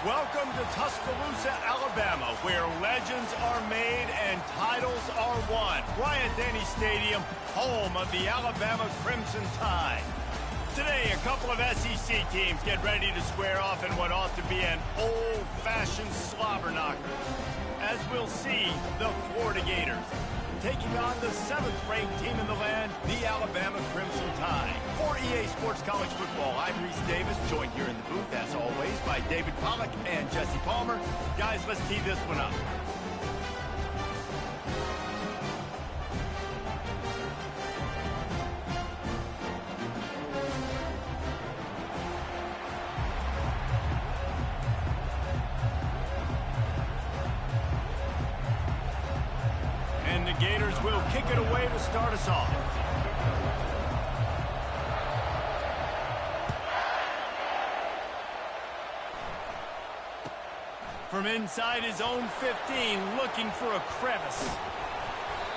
Welcome to Tuscaloosa, Alabama, where legends are made and titles are won. Bryant-Denny Stadium, home of the Alabama Crimson Tide. Today, a couple of SEC teams get ready to square off in what ought to be an old-fashioned slobber knocker. As we'll see, the Florida Gators taking on the 7th-ranked team in the land, the Alabama Crimson Tide. For EA Sports College Football, I'm Reese Davis, joined here in the booth, as always, by David Pollack and Jesse Palmer. Guys, let's tee this one up. Gators will kick it away to start us off. From inside his own 15, looking for a crevice.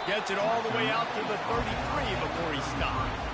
Gets it all the way out to the 33 before he stops.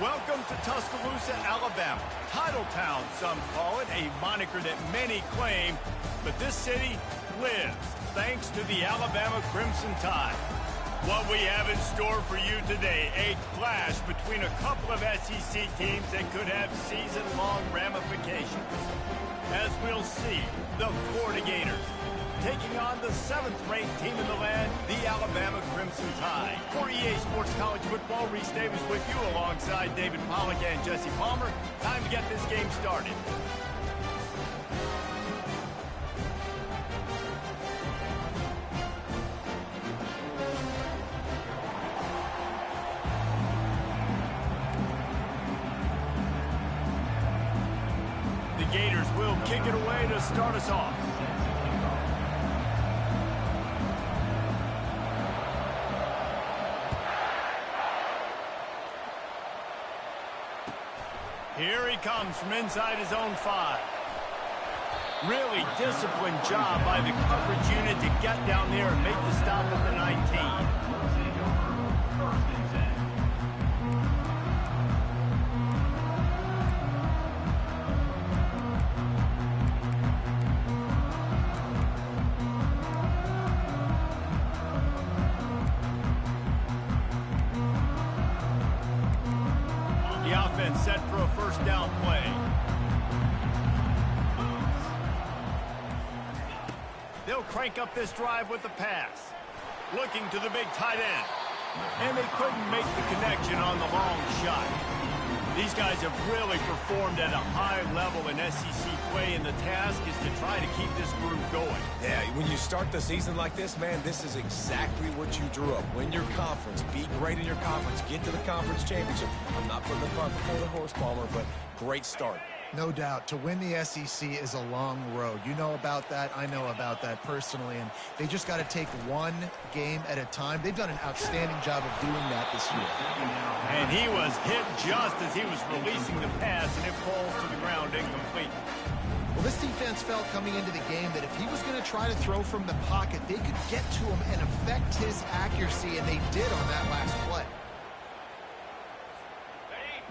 Welcome to Tuscaloosa, Alabama. Title Town, some call it, a moniker that many claim, but this city lives thanks to the Alabama Crimson Tide. What we have in store for you today, a clash between a couple of SEC teams that could have season-long ramifications. As we'll see, the Florida Gators taking on the 7th-ranked team in the land, the Alabama Crimson Tide. For EA Sports College Football, Reese Davis with you alongside David Pollack and Jesse Palmer. Time to get this game started. The Gators will kick it away to start us off. Here he comes from inside his own 5. Really disciplined job by the coverage unit to get down there and make the stop at the 19. The offense set for a first down play. They'll crank up this drive with the pass. Looking to the big tight end. And they couldn't make the connection on the long shot. These guys have really performed at a high level in SEC play, and the task is to try to keep this groove going. Yeah, when you start the season like this, man, this is exactly what you drew up. Win your conference, be great in your conference, get to the conference championship. I'm not putting the cart before the horse, Palmer, but great start. No doubt. To win the SEC is a long road. You know about that. I know about that personally. And they just got to take one game at a time. They've done an outstanding job of doing that this year. And he was hit just as he was releasing the pass, and it falls to the ground incomplete. Well, this defense felt coming into the game that if he was going to try to throw from the pocket, they could get to him and affect his accuracy, and they did on that last play.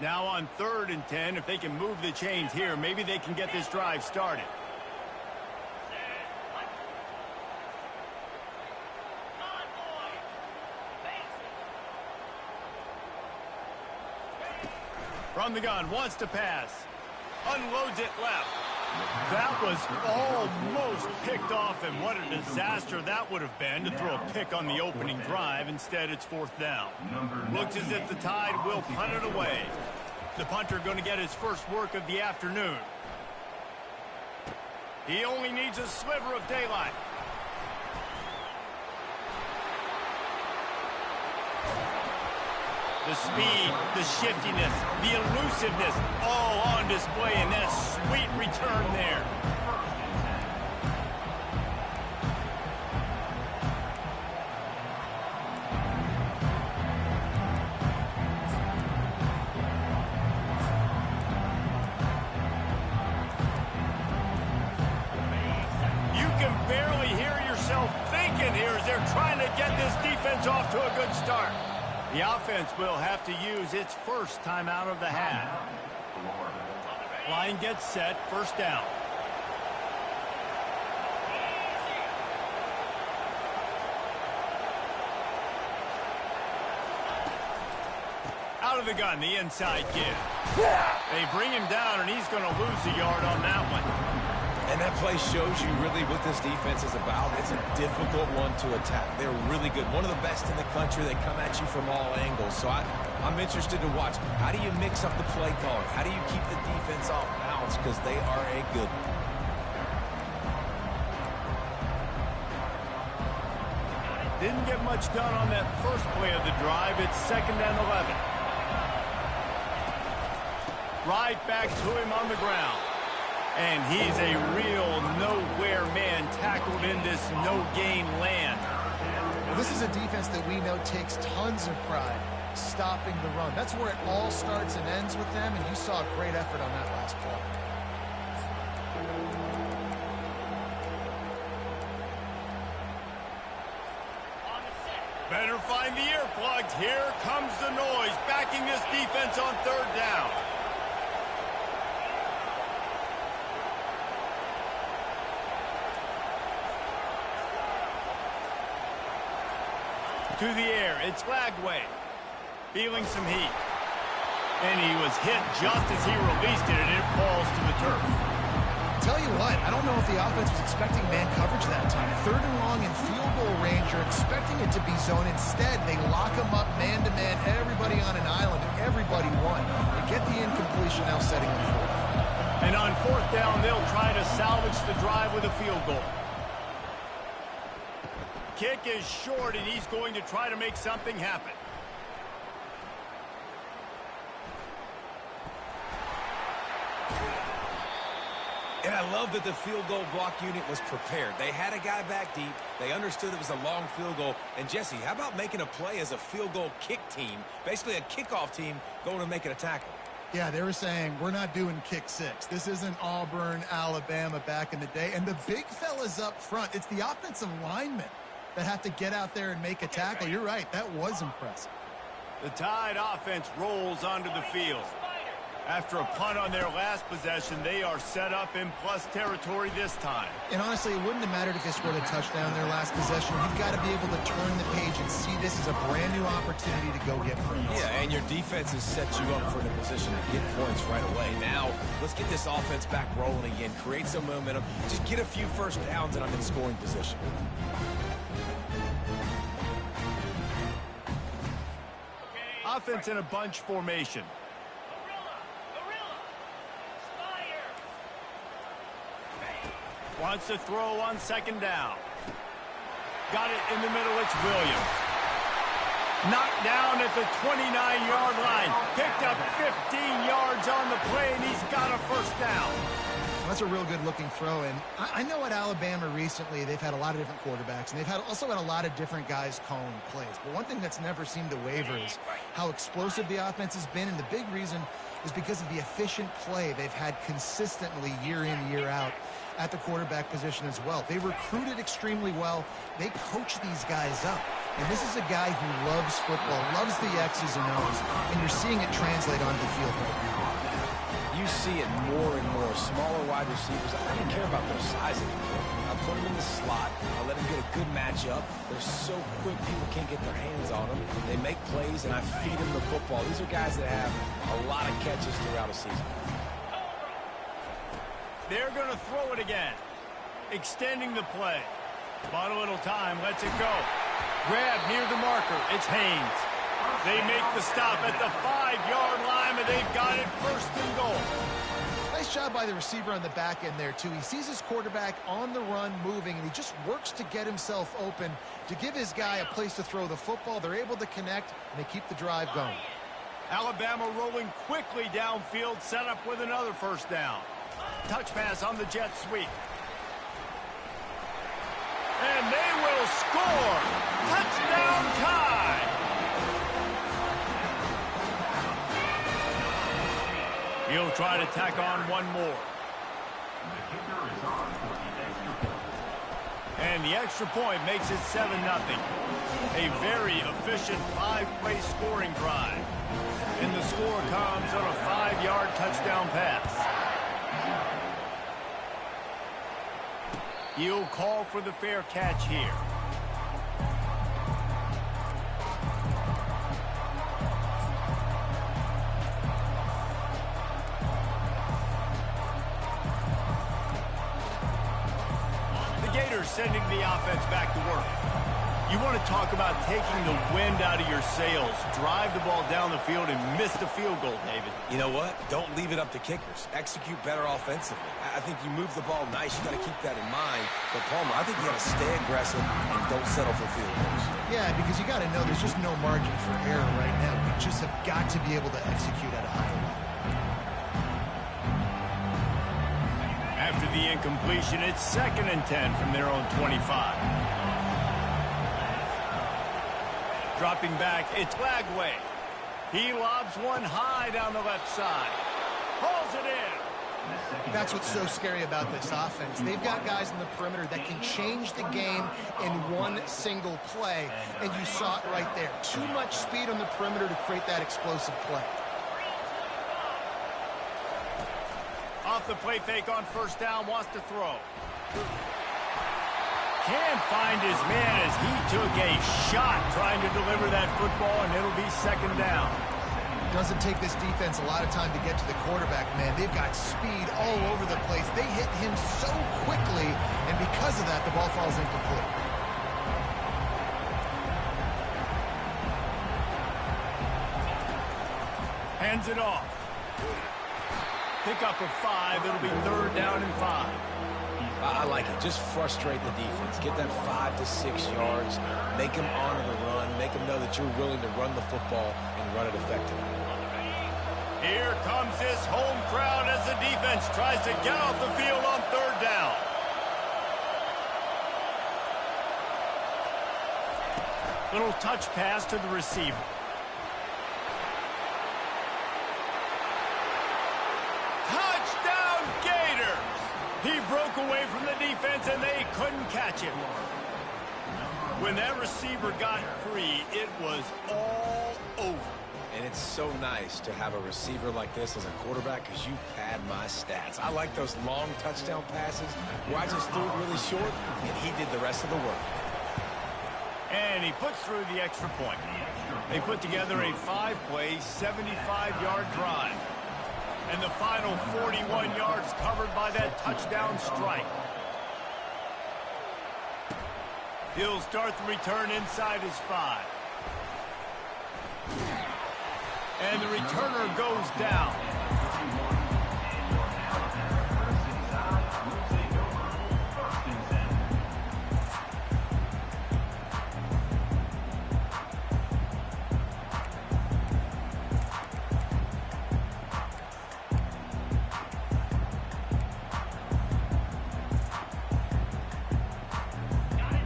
Now on 3rd and 10, if they can move the chains here, maybe they can get this drive started. From the gun, wants to pass. Unloads it left. That was almost picked off, and what a disaster that would have been to throw a pick on the opening drive. Instead, it's 4th down. Looks as if the Tide will punt it away. The punter going to get his first work of the afternoon. He only needs a sliver of daylight. The speed, the shiftiness, the elusiveness, all on display in that sweet return there. You can barely hear yourself thinking here as they're trying to get this defense off to a good start. The offense will have to use its first timeout of the half. Line gets set, first down. Out of the gun, the inside give. They bring him down, and he's going to lose a yard on that one. And that play shows you really what this defense is about. It's a difficult one to attack. They're really good. One of the best in the country. They come at you from all angles. So I'm interested to watch. How do you mix up the play calling? How do you keep the defense off balance? Because they are a good one. Didn't get much done on that first play of the drive. It's 2nd and 11. Right back to him on the ground. And he's a real nowhere man tackled in this no-gain land. Well, this is a defense that we know takes tons of pride stopping the run. That's where it all starts and ends with them, and you saw a great effort on that last play. Better find the earplugs. Here comes the noise, backing this defense on 3rd down. To the air, it's Lagway. Feeling some heat. And he was hit just as he released it, and it falls to the turf. Tell you what, I don't know if the offense was expecting man coverage that time. 3rd and long in field goal range, you're expecting it to be zone. Instead, they lock him up man-to-man, everybody on an island, and everybody won. They get the incompletion, now setting him forward. And on 4th down, they'll try to salvage the drive with a field goal. Kick is short, and he's going to try to make something happen. And I love that the field goal block unit was prepared. They had a guy back deep. They understood it was a long field goal. And, Jesse, how about making a play as a field goal kick team, basically a kickoff team, going and making a tackle? Yeah, they were saying, we're not doing kick six. This isn't Auburn, Alabama back in the day. And the big fellas up front, it's the offensive linemen that have to get out there and make a tackle. You're right, that was impressive. The Tide offense rolls onto the field. After a punt on their last possession, they are set up in plus territory this time. And honestly, it wouldn't have mattered if they scored a touchdown their last possession. You've got to be able to turn the page and see this as a brand new opportunity to go get points. Yeah, and your defense has set you up for the position to get points right away. Now, let's get this offense back rolling again, create some momentum, just get a few first downs, and I'm in scoring position. Offense in a bunch formation. Wants to throw on second down. Got it in the middle. It's Williams. Knocked down at the 29-yard line. Picked up 15 yards on the play, and he's got a first down. Well, that's a real good-looking throw. And I know at Alabama recently, they've had a lot of different quarterbacks, and they've also had a lot of different guys calling plays. But one thing that's never seemed to waver is how explosive the offense has been, and the big reason is because of the efficient play they've had consistently year in, year out at the quarterback position as well. They recruited extremely well. They coach these guys up. And this is a guy who loves football, loves the X's and O's, and you're seeing it translate onto the field right now. You see it more and more. Smaller wide receivers, I don't care about their size anymore. I put them in the slot. I let them get a good matchup. They're so quick, people can't get their hands on them. They make plays, and I feed them the football. These are guys that have a lot of catches throughout a season. They're going to throw it again. Extending the play. Bought a little time. Lets it go. Grab near the marker. It's Haynes. They make the stop at the 5-yard line, and they've got it first and goal. Nice job by the receiver on the back end there, too. He sees his quarterback on the run moving, and he just works to get himself open to give his guy a place to throw the football. They're able to connect, and they keep the drive going. Alabama rolling quickly downfield, set up with another first down. Touch pass on the jet sweep. And they will score. Touchdown Tide. He'll try to tack on one more. And the extra point makes it 7-0. A very efficient 5-play scoring drive. And the score comes on a 5-yard touchdown pass. He'll call for the fair catch here. The Gators sending the offense back to work. You want to talk about taking the wind out of your sails. Drive the ball down the field and miss the field goal, David. You know what? Don't leave it up to kickers. Execute better offensively. I think you move the ball nice. You got to keep that in mind. But, Palmer, I think you got to stay aggressive and don't settle for field goals. Yeah, because you got to know there's just no margin for error right now. You just have got to be able to execute at a high level. After the incompletion, it's 2nd and 10 from their own 25. Dropping back, it's Lagway. He lobs one high down the left side. Hauls it in. That's what's so scary about this offense. They've got guys in the perimeter that can change the game in one single play, and you saw it right there. Too much speed on the perimeter to create that explosive play. Off the play fake on first down, wants to throw. Can't find his man as he took a shot trying to deliver that football, and it'll be 2nd down. Doesn't take this defense a lot of time to get to the quarterback, man. They've got speed all over the place. They hit him so quickly, and because of that, the ball falls incomplete. Hands it off. Pick up a 5. It'll be 3rd down and 5. I like it. Just frustrate the defense. Get that 5 to 6 yards. Make them honor the run. Make them know that you're willing to run the football and run it effectively. Here comes this home crowd as the defense tries to get off the field on 3rd down. Little touch pass to the receiver. broke away from the defense, and they couldn't catch it. When that receiver got free, it was all over. And it's so nice to have a receiver like this as a quarterback because you pad my stats. I like those long touchdown passes where I just threw it really short, and he did the rest of the work. And he puts through the extra point. They put together a 5-play, 75-yard drive. And the final 41 yards covered by that touchdown strike. He'll start the return inside his 5. And the returner goes down.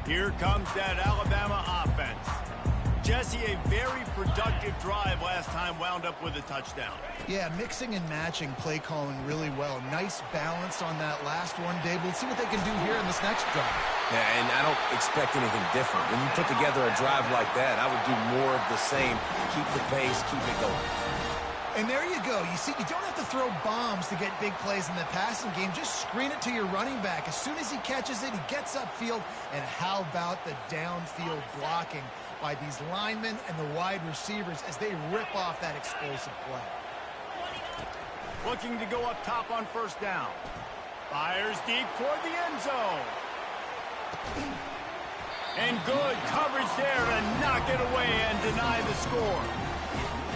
Here comes that Alabama offense. Jesse, a very productive drive last time wound up with a touchdown. Yeah, mixing and matching play calling really well. Nice balance on that last one, Dave. We'll see what they can do here in this next drive. Yeah, and I don't expect anything different. When you put together a drive like that, I would do more of the same. Keep the pace, keep it going. And there you go. You see, you don't have to throw bombs to get big plays in the passing game. Just screen it to your running back. As soon as he catches it, he gets upfield. And how about the downfield blocking by these linemen and the wide receivers as they rip off that explosive play. Looking to go up top on first down. Fires deep toward the end zone. And good coverage there to knock it away and deny the score.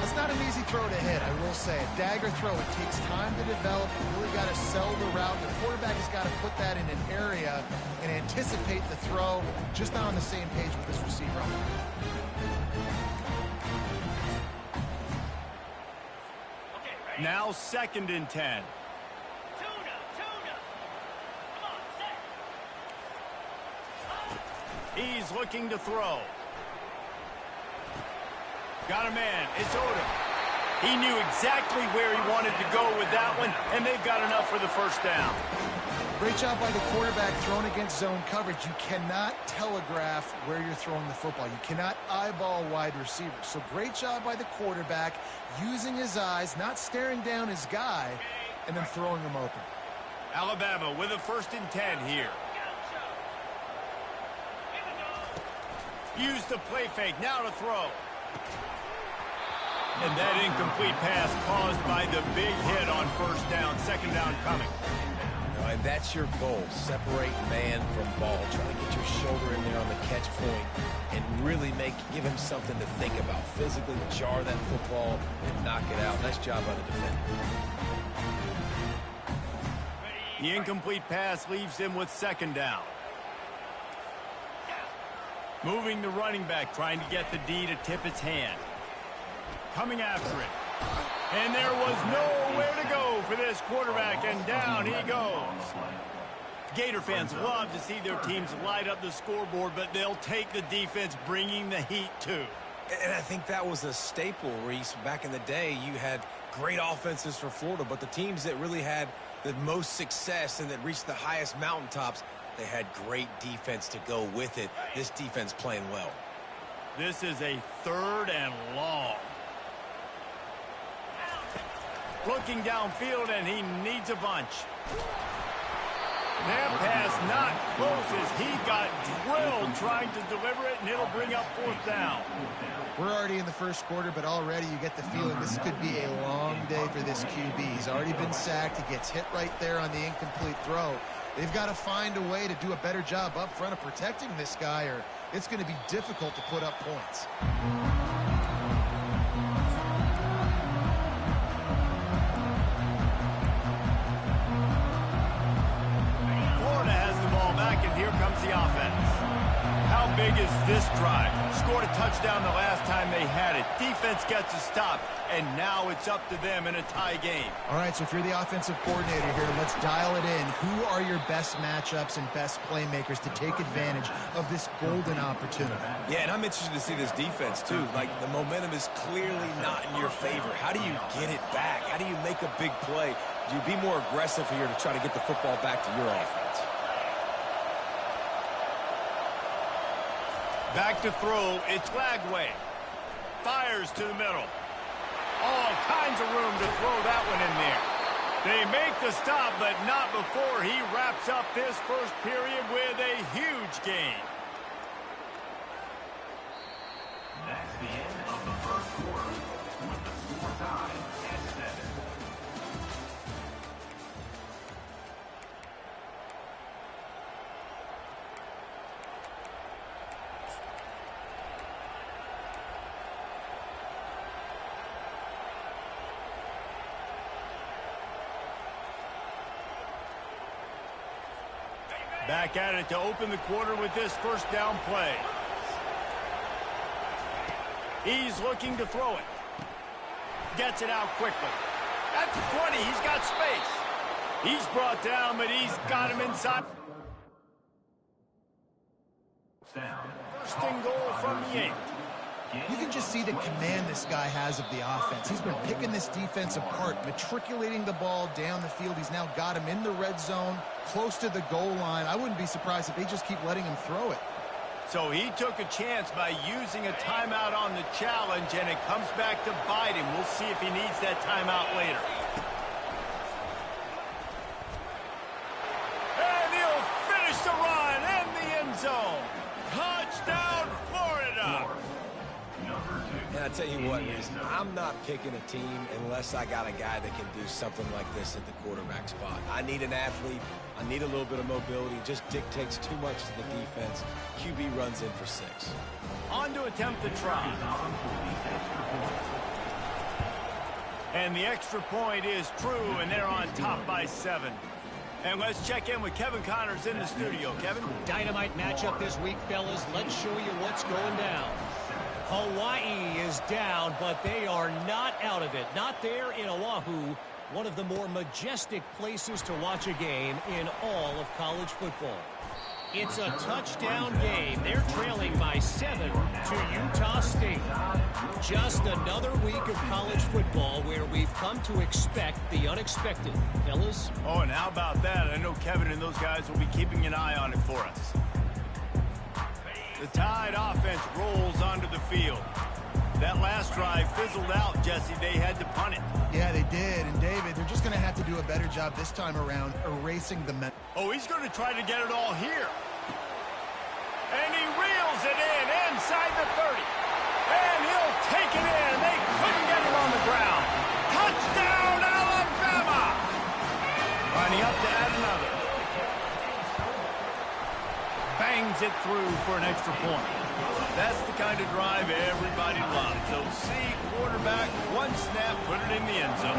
That's not an easy throw to hit, I will say. A dagger throw, it takes time to develop. You really got to sell the route. The quarterback has got to put that in an area and anticipate the throw. Just not on the same page with this receiver. Now 2nd and 10. He's looking to throw. Got a man. It's Odom. He knew exactly where he wanted to go with that one, and they've got enough for the first down. Great job by the quarterback thrown against zone coverage. You cannot telegraph where you're throwing the football. You cannot eyeball wide receivers. So great job by the quarterback using his eyes, not staring down his guy, and then throwing him open. Alabama with a 1st and 10 here. Use the play fake. Now to throw. And that incomplete pass caused by the big hit on first down. 2nd down coming. And that's your goal. Separate man from ball. Try to get your shoulder in there on the catch point and really give him something to think about. Physically jar that football and knock it out. Nice job by the defender. The incomplete pass leaves him with 2nd down. Moving the running back, trying to get the D to tip its hand. Coming after it. And there was nowhere to go for this quarterback, and down he goes. Gator fans love to see their teams light up the scoreboard, but they'll take the defense bringing the heat too. And I think that was a staple, Reese. Back in the day, you had great offenses for Florida, but the teams that really had the most success and that reached the highest mountaintops, they had great defense to go with it. This defense playing well. This is a 3rd and long. Looking downfield, and he needs a bunch. That pass not close as he got drilled trying to deliver it, and it'll bring up 4th down. We're already in the first quarter, but already you get the feeling this could be a long day for this QB. He's already been sacked. He gets hit right there on the incomplete throw. They've got to find a way to do a better job up front of protecting this guy, or it's going to be difficult to put up points. Florida has the ball back, and here comes the offense. How big is this drive? Scored a touchdown the last time they had it. Defense gets a stop, and now it's up to them in a tie game. All right, so if you're the offensive coordinator here, let's dial it in. Who are your best matchups and best playmakers to take advantage of this golden opportunity? Yeah, and I'm interested to see this defense, too. Like, the momentum is clearly not in your favor. How do you get it back? How do you make a big play? Do you be more aggressive here to try to get the football back to your offense? Back to throw. It's Lagway. Fires to the middle. All kinds of room to throw that one in there. They make the stop, but not before he wraps up this first period with a huge gain. That's the end of the first quarter with the score tied at 7. Back at it to open the quarter with this first down play. He's looking to throw it. Gets it out quickly. At the 20, he's got space. He's brought down, but he's got him inside. First and goal from the 8. You can just see the command this guy has of the offense. He's been picking this defense apart, matriculating the ball down the field. He's now got him in the red zone, close to the goal line. I wouldn't be surprised if they just keep letting him throw it. So he took a chance by using a timeout on the challenge, and it comes back to bite him. We'll see if he needs that timeout later. And he'll finish the run in the end zone. Touchdown, Florida! And I tell you what, Reese, I'm not picking a team unless I got a guy that can do something like this at the quarterback spot. I need an athlete. I need a little bit of mobility. It just dictates too much to the defense. QB runs in for 6. On to attempt the try. And the extra point is true, and they're on top by 7. And let's check in with Kevin Connors in the studio. Kevin? Dynamite matchup this week, fellas. Let's show you what's going down. Hawaii is down, but they are not out of it. Not there in Oahu, one of the more majestic places to watch a game in all of college football. It's a touchdown game. They're trailing by 7 to Utah State. Just another week of college football where we've come to expect the unexpected. Fellas? Oh, and how about that? I know Kevin and those guys will be keeping an eye on it for us. The Tide offense rolls onto the field. That last drive fizzled out, Jesse. They had to punt it. Yeah, they did. And, David, they're just going to have to do a better job this time around erasing the men. Oh, he's going to try to get it all here. And he reels it in inside the 30. And he'll take it in. They couldn't get him on the ground. Touchdown, Alabama! Lining up to add another. Bangs it through for an extra point. That's the kind of drive everybody loves. So see quarterback, one snap, put it in the end zone.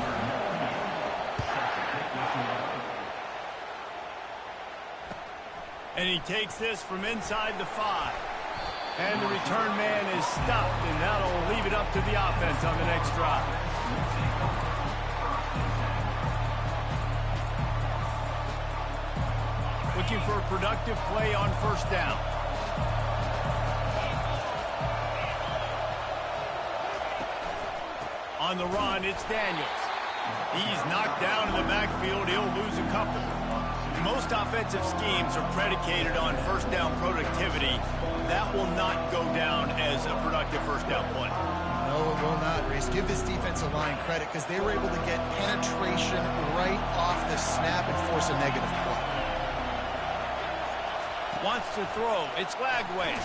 And he takes this from inside the 5. And the return man is stopped, and that'll leave it up to the offense on the next drive. Looking for a productive play on first down. On the run, it's Daniels. He's knocked down in the backfield. He'll lose a couple. Most offensive schemes are predicated on first down productivity. That will not go down as a productive first down play. No, it will not, Reese. Give this defensive line credit because they were able to get penetration right off the snap and force a negative play. Wants to throw. It's Lagway.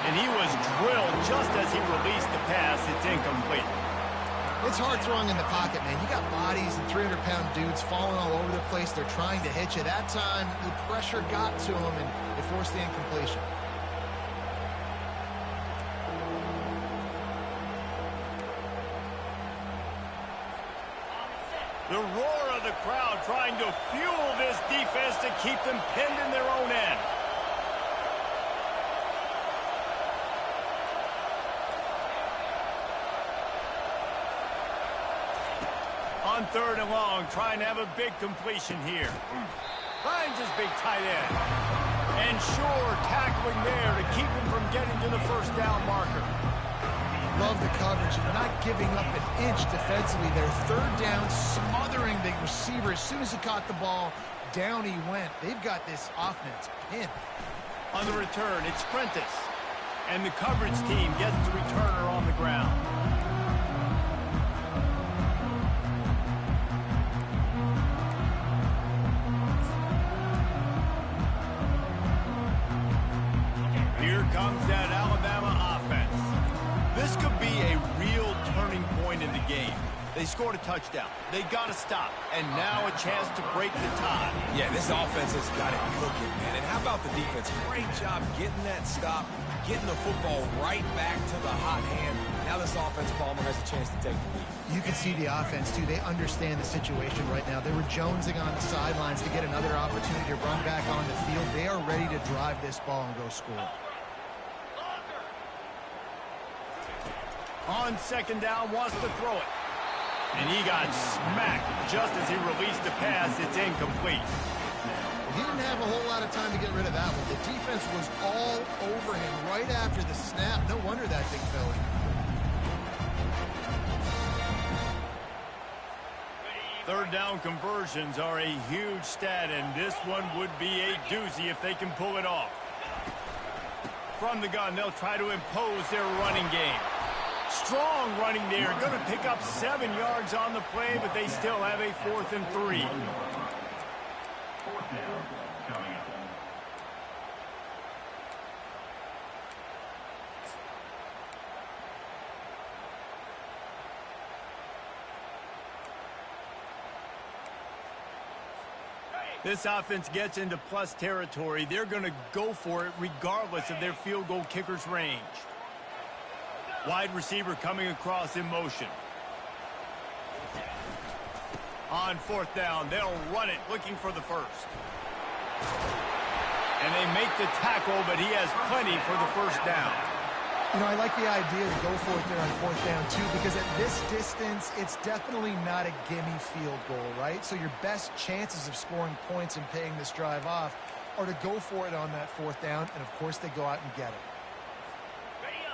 And he was drilled just as he released the pass. It's incomplete. It's hard throwing in the pocket, man. You got bodies and 300-pound dudes falling all over the place. They're trying to hit you. That time, the pressure got to him, and it forced the incompletion. The roar of the crowd trying to fuel this defense to keep them pinned in their own end. On third and long, trying to have a big completion here. Finds his big tight end. And sure, tackling there to keep him from getting to the first down marker. Love the coverage and not giving up an inch defensively. Their third down, smothering the receiver. As soon as he caught the ball, down he went. They've got this offense pinned. On the return, it's Prentice. And the coverage team gets the returner on the ground. Here comes that Alabama offense. This could be a real turning point in the game. They scored a touchdown. They got to stop. And now a chance to break the tie. Yeah, this offense has got it cooking, man. And how about the defense? Great job getting that stop, getting the football right back to the hot hand. Now this offense, Palmer, has a chance to take the lead. You can see the offense, too. They understand the situation right now. They were jonesing on the sidelines to get another opportunity to run back on the field. They are ready to drive this ball and go score. On second down, wants to throw it. And he got smacked just as he released the pass. It's incomplete. He didn't have a whole lot of time to get rid of that one. The defense was all over him right after the snap. No wonder that thing fell in. Third down conversions are a huge stat, and this one would be a doozy if they can pull it off. From the gun, they'll try to impose their running game. Strong running there. Going to pick up 7 yards on the play, but they still have a 4th and 3. Fourth down coming up. This offense gets into plus territory. They're going to go for it regardless of their field goal kicker's range. Wide receiver coming across in motion. On 4th down, they'll run it, looking for the first. And they make the tackle, but he has plenty for the first down. You know, I like the idea to go for it there on 4th down, too, because at this distance, it's definitely not a gimme field goal, right? So your best chances of scoring points and paying this drive off are to go for it on that 4th down, and, of course, they go out and get it.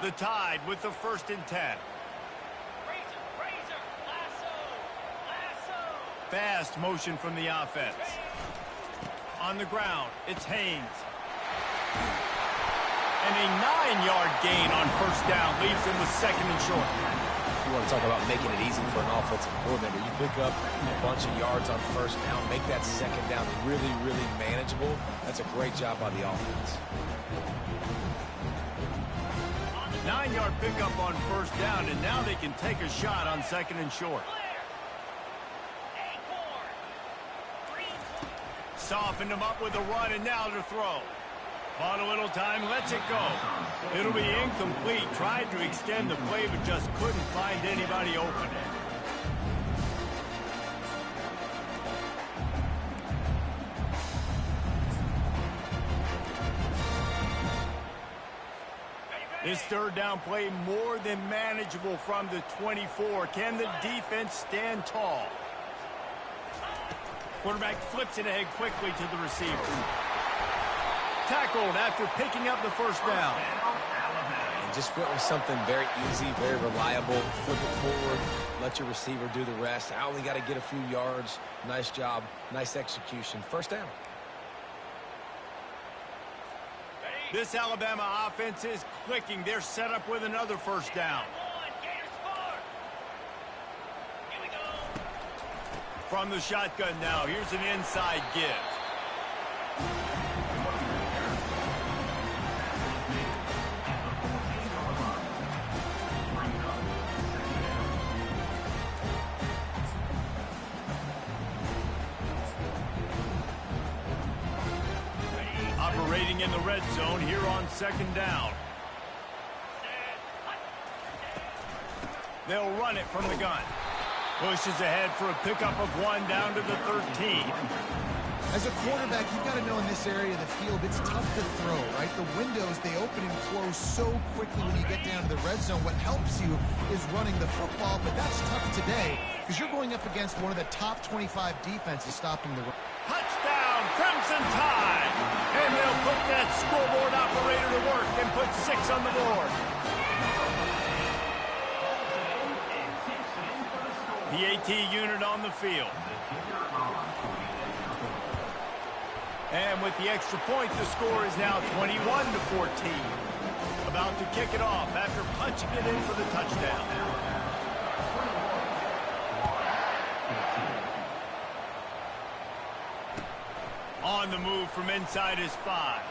The Tide with the 1st and 10. Fast motion from the offense. On the ground, it's Haynes. And a 9-yard gain on 1st down leaves him with 2nd and short. You want to talk about making it easy for an offensive coordinator. You pick up a bunch of yards on 1st down, make that 2nd down really, really manageable. That's a great job by the offense. 9-yard pickup on 1st down, and now they can take a shot on 2nd and short. Softened him up with a run, and now to throw. On a little time, lets it go. It'll be incomplete. Tried to extend the play, but just couldn't find anybody open. This 3rd down play more than manageable from the 24. Can the defense stand tall? Quarterback flips it ahead quickly to the receiver. Tackled after picking up the 1st down. And just went with something very easy, very reliable. Flip it forward, let your receiver do the rest. I only got to get a few yards. Nice job, nice execution. 1st down. This Alabama offense is clicking. They're set up with another 1st down. From the shotgun now, here's an inside give. Operating in the red zone here on 2nd down. They'll run it from the gun. Pushes ahead for a pickup of 1 down to the 13. As a quarterback, you've got to know in this area of the field, it's tough to throw, right? The windows, they open and close so quickly when you get down to the red zone. What helps you is running the football, but that's tough today because you're going up against one of the top 25 defenses stopping the run. Touchdown, Crimson Tide! And they'll put that scoreboard operator to work and put 6 on the board. The AT unit on the field. And with the extra point, the score is now 21-14. About to kick it off after punching it in for the touchdown. On the move from inside his 5.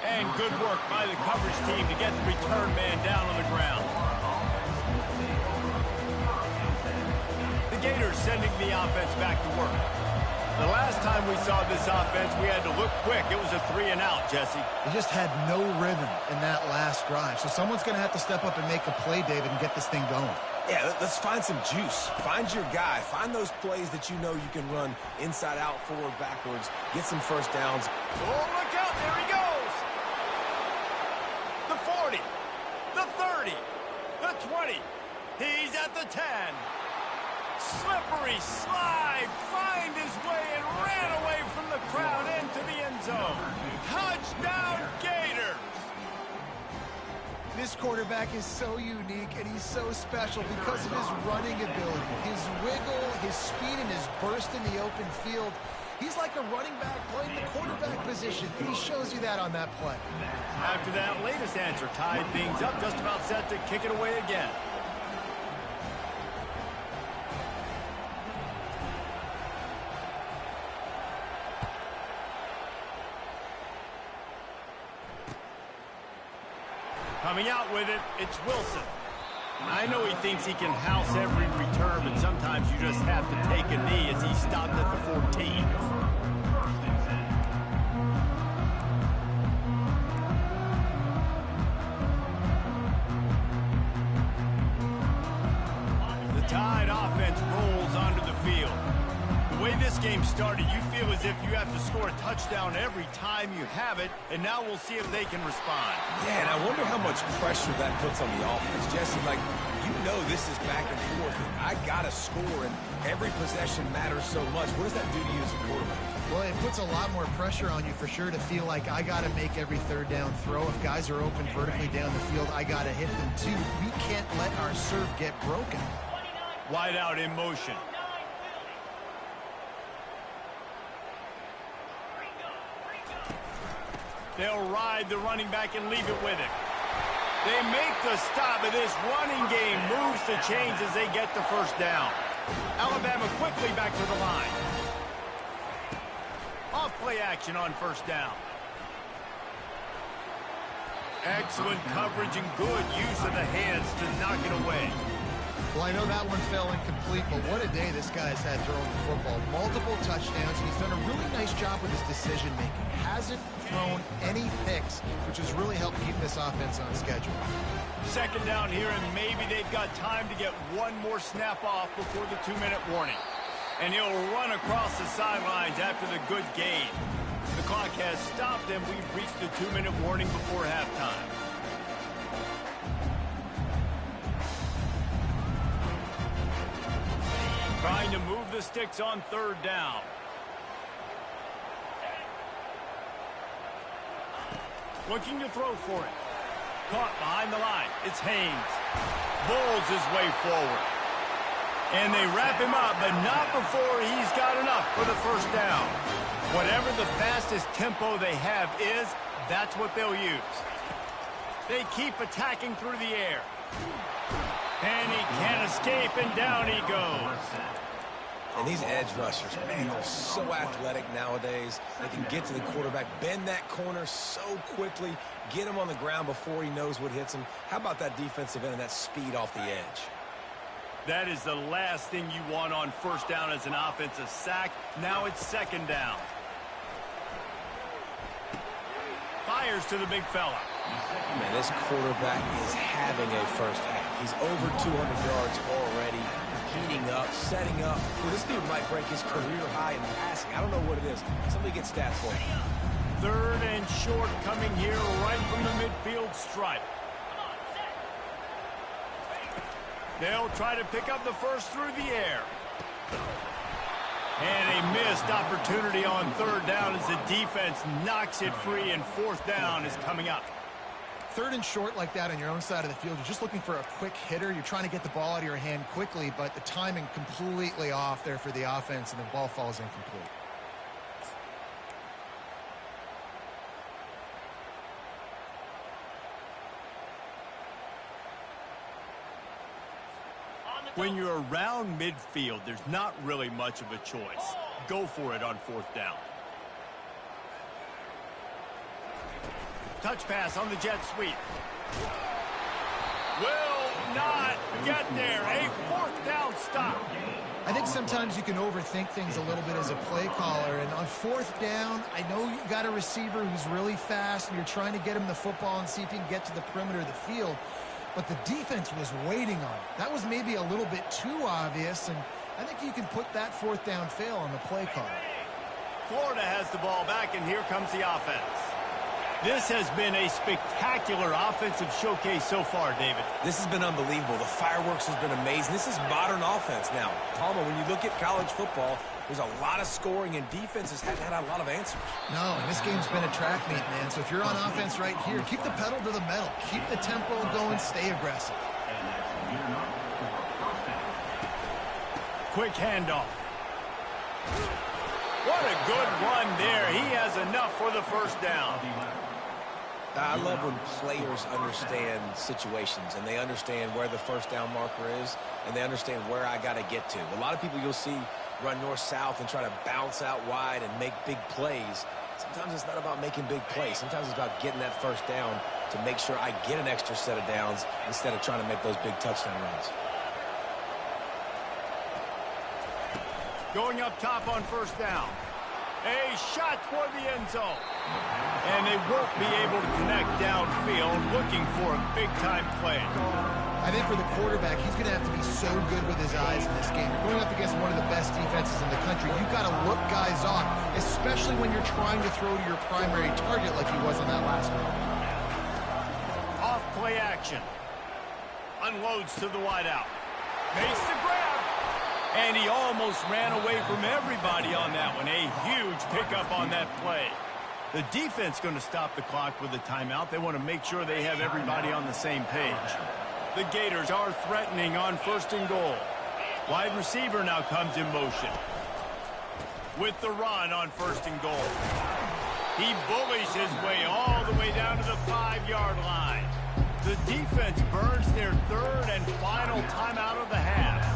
And good work by the coverage team to get the return man down on the ground. The Gators sending the offense back to work. The last time we saw this offense, we had to look quick. It was a 3-and-out, Jesse. They just had no rhythm in that last drive. So someone's going to have to step up and make a play, David, and get this thing going. Yeah, let's find some juice. Find your guy. Find those plays that you know you can run inside out, forward, backwards. Get some first downs. Oh, look out. There he goes. The 40. The 30. The 20. He's at the 10. Slippery slide, find his way and ran away from the crowd into the end zone. Touchdown, Gators! This quarterback is so unique and he's so special because of his running ability, his wiggle, his speed, and his burst in the open field. He's like a running back playing the quarterback position, and he shows you that on that play. After that latest answer tied things up, just about set to kick it away again. Coming out with it, it's Wilson. I know he thinks he can house every return, but sometimes you just have to take a knee as he stopped at the 14. The Tide offense rolls onto the field. The way this game started, you feel as if you have to score a touchdown every time you have it, and now we'll see if they can respond. Yeah, and I wonder how much pressure that puts on the offense. Jesse, like, you know this is back and forth. I got to score, and every possession matters so much. What does that do to you as a quarterback? Well, it puts a lot more pressure on you for sure to feel like I got to make every third down throw. If guys are open vertically down the field, I got to hit them too. We can't let our serve get broken. Wide out in motion. They'll ride the running back and leave it with him. They make the stop, and this running game moves the chains as they get the first down. Alabama quickly back to the line. Off play action on first down. Excellent coverage and good use of the hands to knock it away. Well, I know that one fell incomplete, but what a day this guy's had throwing the football. Multiple touchdowns, and he's done a really nice job with his decision-making. Hasn't thrown any picks, which has really helped keep this offense on schedule. Second down here, and maybe they've got time to get one more snap off before the 2-minute warning. And he'll run across the sidelines after the good gain. The clock has stopped, and we've reached the 2-minute warning before halftime. Trying to move the sticks on third down. Looking to throw for it. Caught behind the line. It's Haynes. Bowls his way forward. And they wrap him up, but not before he's got enough for the first down. Whatever the fastest tempo they have is, that's what they'll use. They keep attacking through the air. And he can't escape, and down he goes. And these edge rushers, man, they're so athletic nowadays. They can get to the quarterback, bend that corner so quickly, get him on the ground before he knows what hits him. How about that defensive end and that speed off the edge? That is the last thing you want on first down as an offensive sack. Now it's second down. Fires to the big fella. Man, this quarterback is having a first half. He's over 200 yards already, heating up, setting up. Well, this dude might break his career high in passing. I don't know what it is. Somebody get stats for him. Third and short coming here right from the midfield stripe. They'll try to pick up the first through the air. And a missed opportunity on third down as the defense knocks it free, and fourth down is coming up. Third and short like that on your own side of the field, you're just looking for a quick hitter. You're trying to get the ball out of your hand quickly, but the timing completely off there for the offense, and the ball falls incomplete. When you're around midfield, there's not really much of a choice. Go for it on 4th down. Touch pass on the jet sweep. Will not get there. A 4th down stop. I think sometimes you can overthink things a little bit as a play caller, and on 4th down, I know you got a receiver who's really fast, and you're trying to get him the football and see if he can get to the perimeter of the field, but the defense was waiting on it. That was maybe a little bit too obvious, and I think you can put that 4th down fail on the play caller. Florida has the ball back, and here comes the offense. This has been a spectacular offensive showcase so far, David. This has been unbelievable. The fireworks has been amazing. This is modern offense now. Palmer, when you look at college football, there's a lot of scoring, and defenses haven't had a lot of answers. No, and this game's been a track meet, man. So if you're on offense right here, keep the pedal to the metal. Keep the tempo going. Stay aggressive. Quick handoff. What a good run there. He has enough for the 1st down. I love when players understand situations, and they understand where the 1st down marker is, and they understand where I got to get to. A lot of people you'll see run north-south and try to bounce out wide and make big plays. Sometimes it's not about making big plays. Sometimes it's about getting that 1st down to make sure I get an extra set of downs instead of trying to make those big touchdown runs. Going up top on 1st down. A shot toward the end zone. And they won't be able to connect downfield, looking for a big-time play. I think for the quarterback, he's going to have to be so good with his eyes in this game. You're going up against one of the best defenses in the country. You've got to look guys off, especially when you're trying to throw to your primary target like he was on that last one. Off play action. Unloads to the wideout. Makes the grab. And he almost ran away from everybody on that one. A huge pickup on that play. The defense going to stop the clock with a timeout. They want to make sure they have everybody on the same page. The Gators are threatening on 1st and goal. Wide receiver now comes in motion. With the run on 1st and goal. He bullies his way all the way down to the 5-yard line. The defense burns their 3rd and final timeout of the half.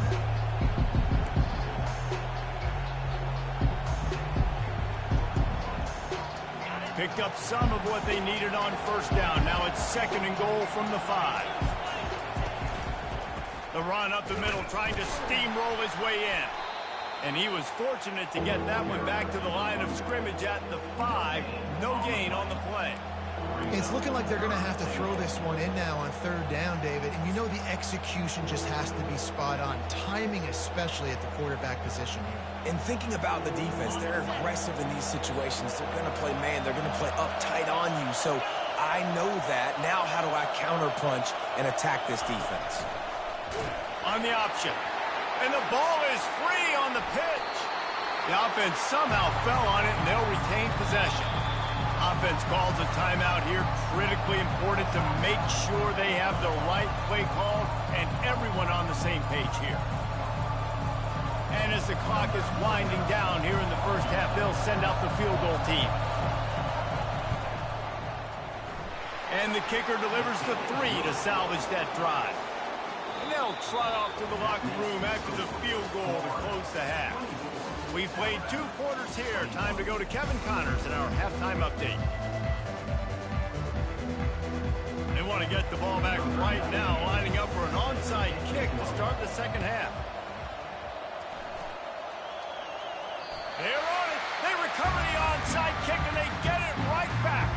Picked up some of what they needed on 1st down. Now it's 2nd and goal from the 5. The run up the middle, trying to steamroll his way in. And he was fortunate to get that one back to the line of scrimmage at the 5. No gain on the play. It's looking like they're going to have to throw this one in now on 3rd down, David. And you know the execution just has to be spot on. Timing especially at the quarterback position here. And thinking about the defense, they're aggressive in these situations. They're going to play man. They're going to play up tight on you. So I know that. Now how do I counterpunch and attack this defense? On the option. And the ball is free on the pitch. The offense somehow fell on it, and they'll retain possession. Offense calls a timeout here. Critically important to make sure they have the right play call and everyone on the same page here. And as the clock is winding down here in the 1st half, they'll send out the field goal team. And the kicker delivers the 3 to salvage that drive. And they'll trot off to the locker room after the field goal to close the half. We've played 2 quarters here. Time to go to Kevin Connors in our halftime update. They want to get the ball back right now, lining up for an onside kick to start the 2nd half. They're on it. They recover the onside kick, and they get it right back.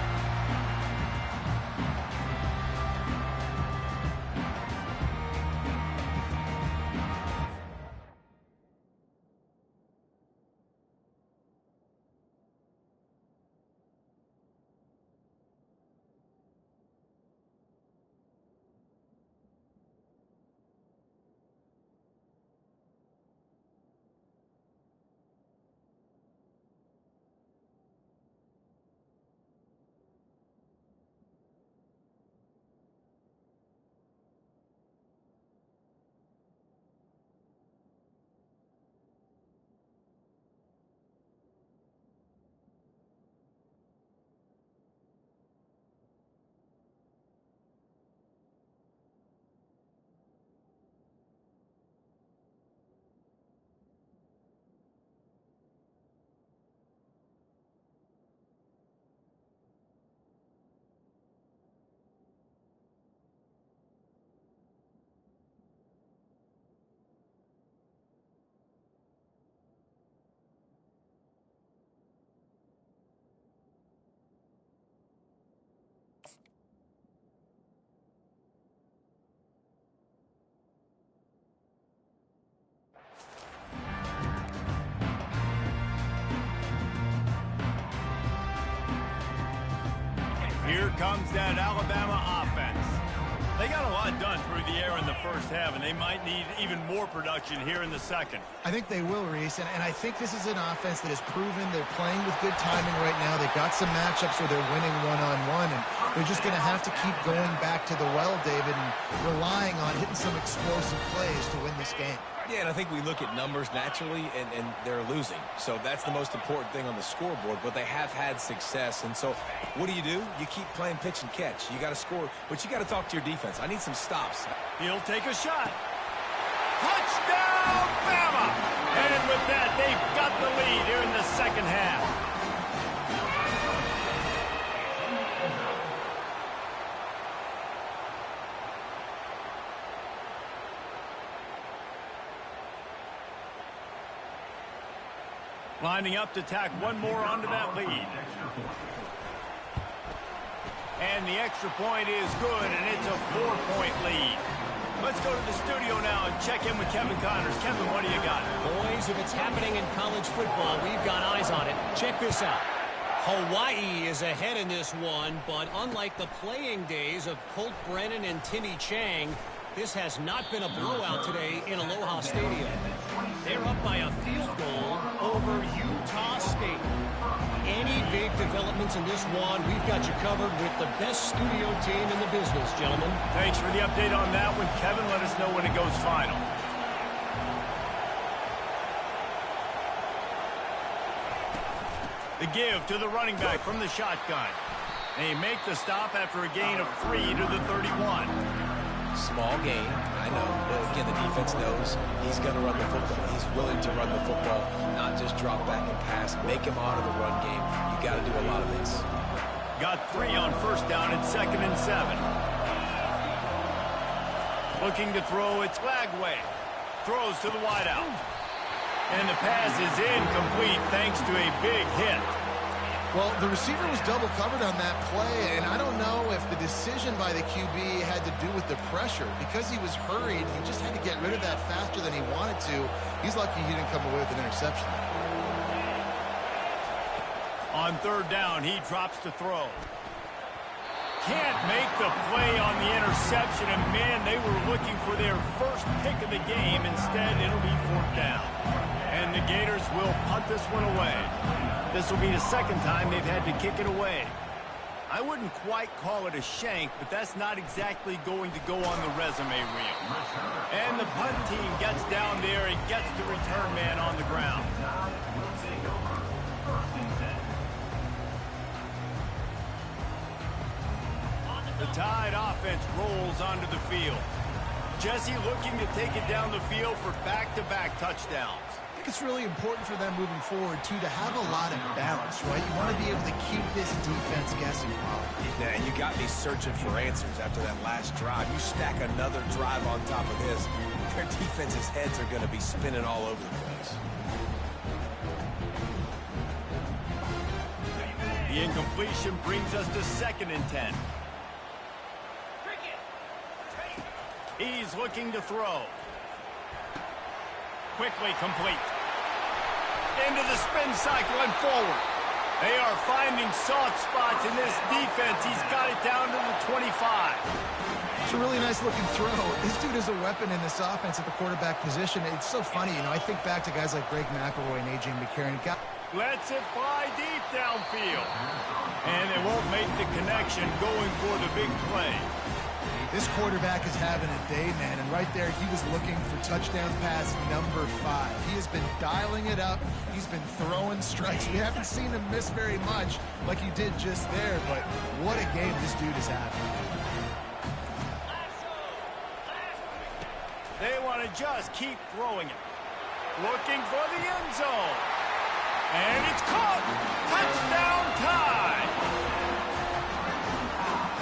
comes that Alabama offense. They got a lot done through the air in the first half, and they might need even more production here in the second. I think they will, Reese, and I think this is an offense that has proven they're playing with good timing right now. They've got some matchups where they're winning one-on-one, and they're just going to have to keep going back to the well, David, and relying on hitting some explosive plays to win this game. Yeah, and I think we look at numbers naturally, and they're losing. So that's the most important thing on the scoreboard, but they have had success. And so what do? You keep playing pitch and catch. You got to score, but you got to talk to your defense. I need some stops. He'll take a shot. Touchdown, Bama! And with that, they've got the lead here in the second half. Lining up to tack one more onto that lead. And the extra point is good, and it's a 4-point lead. Let's go to the studio now and check in with Kevin Connors. Kevin, what do you got? Boys, if it's happening in college football, we've got eyes on it. Check this out. Hawaii is ahead in this one, but unlike the playing days of Colt Brennan and Timmy Chang, this has not been a blowout today in Aloha Stadium. They're up by a field goal over Utah State. Any big developments in this one, we've got you covered with the best studio team in the business, gentlemen. Thanks for the update on that one, Kevin. Let us know when it goes final. The give to the running back from the shotgun. They make the stop after a gain of 3 to the 31. Small gain, I know, but again, the defense knows he's going to run the football. He's willing to run the football, not just drop back and pass, make him out of the run game. You got to do a lot of this. Got 3 on first down and 2nd and 7. Looking to throw, it's Lagway. Throws to the wideout. And the pass is incomplete thanks to a big hit. Well, the receiver was double covered on that play, and I don't know if the decision by the QB had to do with the pressure. Because he was hurried, he just had to get rid of that faster than he wanted to. He's lucky he didn't come away with an interception. On 3rd down, he drops to throw. Can't make the play on the interception, and man, they were looking for their first pick of the game. Instead, it'll be 4th down. And the Gators will punt this one away. This will be the 2nd time they've had to kick it away. I wouldn't quite call it a shank, but that's not exactly going to go on the resume reel. And the punt team gets down there and gets the return man on the ground. The Tide offense rolls onto the field. Jesse looking to take it down the field for back-to-back touchdowns. I think it's really important for them moving forward, too, to have a lot of balance, right? You want to be able to keep this defense guessing. Yeah, and you got me searching for answers after that last drive. You stack another drive on top of this, their defense's heads are going to be spinning all over the place. The incompletion brings us to 2nd and 10. He's looking to throw. Quickly complete. Into the spin cycle and forward. They are finding soft spots in this defense. He's got it down to the 25. It's a really nice looking throw. This dude is a weapon in this offense at the quarterback position. It's so funny, you know, I think back to guys like Greg McElroy and A.J. McCarron. Lets it fly deep downfield. And they won't make the connection going for the big play. This quarterback is having a day, man, and right there he was looking for touchdown pass number 5. He has been dialing it up. He's been throwing strikes. We haven't seen him miss very much like he did just there, but what a game this dude is having. They want to just keep throwing it. Looking for the end zone. And it's caught. Touchdown Tide.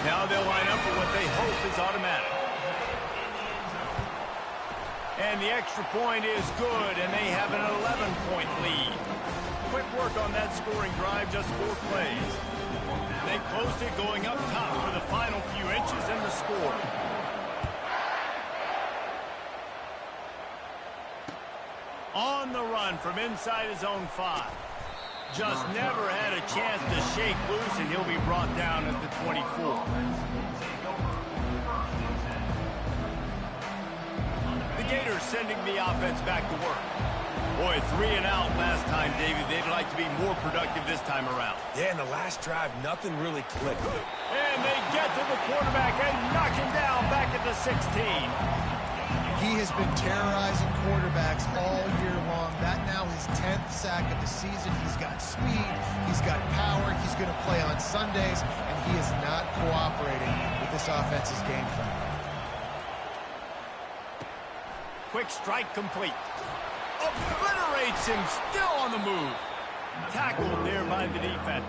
Now they'll line up for what they hope is automatic. And the extra point is good, and they have an 11-point lead. Quick work on that scoring drive, just 4 plays. They closed it going up top for the final few inches in the score. On the run from inside his own 5. Just never had a chance to shake loose, and he'll be brought down at the 24. The Gators sending the offense back to work. Boy, 3 and out last time, David. They'd like to be more productive this time around. Yeah, in the last drive, nothing really clicked. And they get to the quarterback and knock him down back at the 16. He has been terrorizing quarterbacks all year long. That now his 10th sack of the season. He's got speed. He's got power. He's going to play on Sundays, and he is not cooperating with this offense's game plan. Quick strike complete. Obliterates him, still on the move. Tackled there by the defense.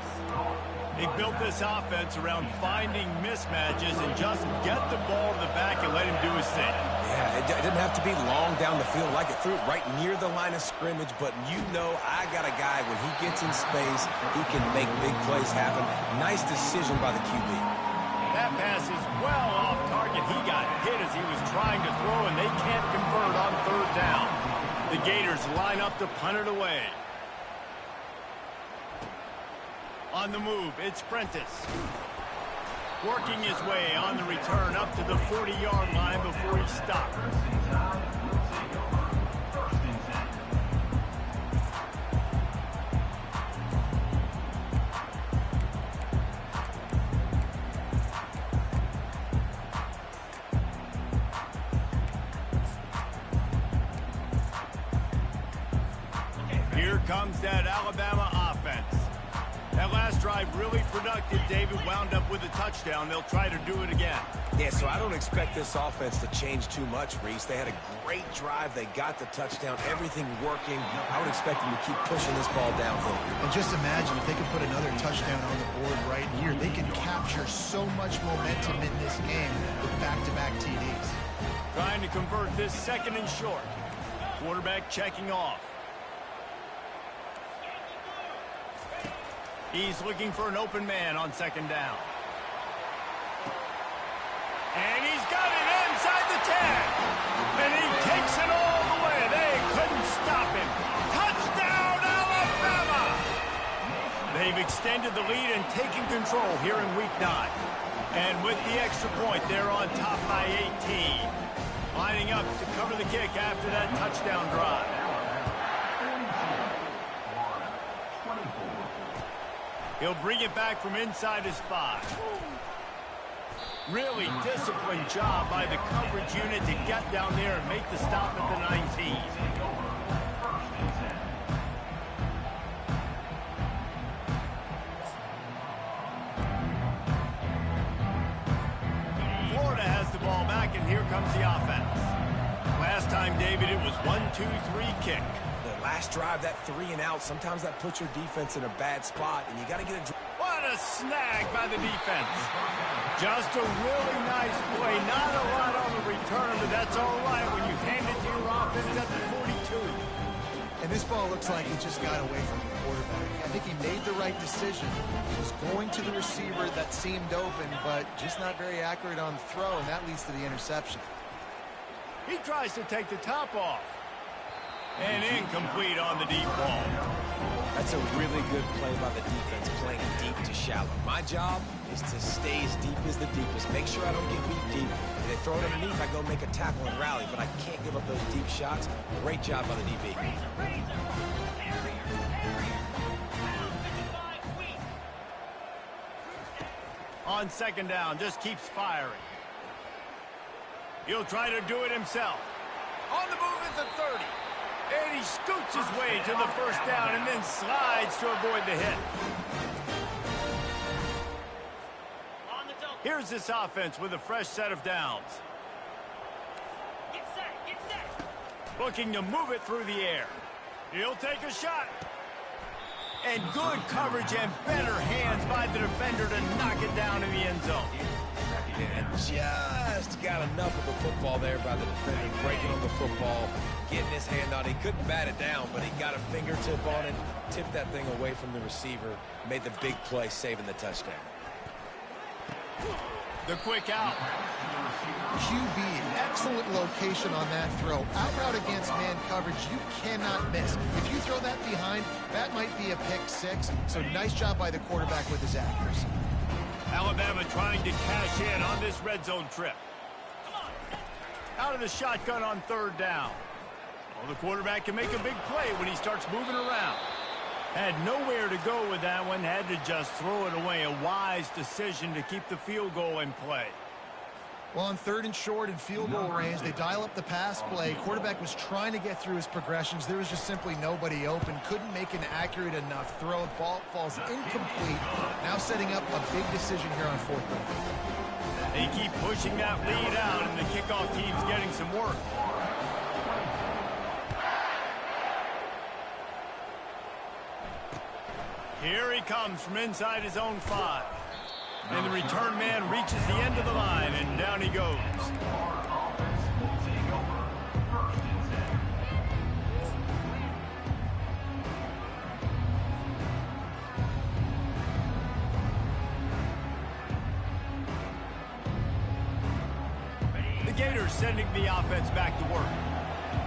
They built this offense around finding mismatches and just get the ball to the back and let him do his thing. Yeah, it didn't have to be long down the field. Like it threw it right near the line of scrimmage, but you know I got a guy, when he gets in space, he can make big plays happen. Nice decision by the QB. That pass is well off target. He got hit as he was trying to throw, and they can't convert on 3rd down. The Gators line up to punt it away. On the move, it's Prentice. Working his way on the return up to the 40-yard line before he stopped. Here comes that Alabama offense. That last drive really productive. David wound up with a touchdown. They'll try to do it again. Yeah, so I don't expect this offense to change too much, Reese. They had a great drive. They got the touchdown. Everything working. I would expect them to keep pushing this ball downhill. And just imagine if they could put another touchdown on the board right here. They can capture so much momentum in this game with back-to-back TDs. Trying to convert this 2nd and short. Quarterback checking off. He's looking for an open man on 2nd down. And he's got it inside the 10. And he takes it all the way. They couldn't stop him. Touchdown, Alabama! They've extended the lead and taken control here in Week 9. And with the extra point, they're on top by 18. Lining up to cover the kick after that touchdown drive. He'll bring it back from inside his 5. Really disciplined job by the coverage unit to get down there and make the stop at the 19. Florida has the ball back, and here comes the offense. Last time, David, it was 1-2-3 kick. Last drive, that 3 and out, sometimes that puts your defense in a bad spot, and you got to get it. What a snag by the defense. Just a really nice play. Not a lot on the return, but that's all right when you hand it to your offense at the 42. And this ball looks like it just got away from the quarterback. I think he made the right decision. He was going to the receiver that seemed open, but just not very accurate on the throw, and that leads to the interception. He tries to take the top off. And incomplete on the deep ball. That's a really good play by the defense, playing deep to shallow. My job is to stay as deep as the deepest. Make sure I don't get beat deep. If they throw it underneath, I go make a tackle and rally, but I can't give up those deep shots. Great job by the DB. On 2nd down, just keeps firing. He'll try to do it himself. On the move at the 30. And he scoots his way to the 1st down and then slides to avoid the hit. Here's this offense with a fresh set of downs. Get set. Looking to move it through the air. He'll take a shot. And good coverage and better hands by the defender to knock it down in the end zone. And just got enough of the football there by the defender, breaking on the football, getting his hand on it. He couldn't bat it down, but he got a fingertip on it, tipped that thing away from the receiver, made the big play, saving the touchdown. The quick out. QB, excellent location on that throw. Out route against man coverage, you cannot miss. If you throw that behind, that might be a pick six. So nice job by the quarterback with his accuracy. Alabama trying to cash in on this red zone trip. Out of the shotgun on third down. Well, the quarterback can make a big play when he starts moving around. Had nowhere to go with that one. Had to just throw it away. A wise decision to keep the field goal in play. Well, on third and short and field goal range, they dial up the pass play. Quarterback was trying to get through his progressions. There was just simply nobody open. Couldn't make an accurate enough throw. Ball falls incomplete. Now setting up a big decision here on fourth down. They keep pushing that lead out, and the kickoff team's getting some work. Here he comes from inside his own 5. And the return man reaches the end of the line, and down he goes. The Gators sending the offense back to work.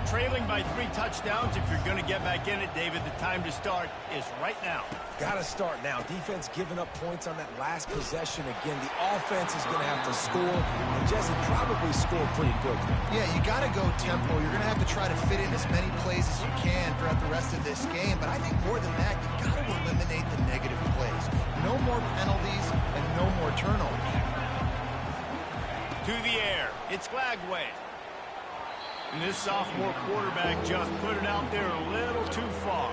Trailing by 3 touchdowns. If you're going to get back in it, David, the time to start is right now. Got to start now. Defense giving up points on that last possession. Again, the offense is going to have to score, and Jesse probably score pretty quickly. Yeah, you got to go tempo. You're going to have to try to fit in as many plays as you can throughout the rest of this game. But I think more than that, you got to eliminate the negative plays. No more penalties and no more turnovers. To the air. It's Glagway. And this sophomore quarterback just put it out there a little too far.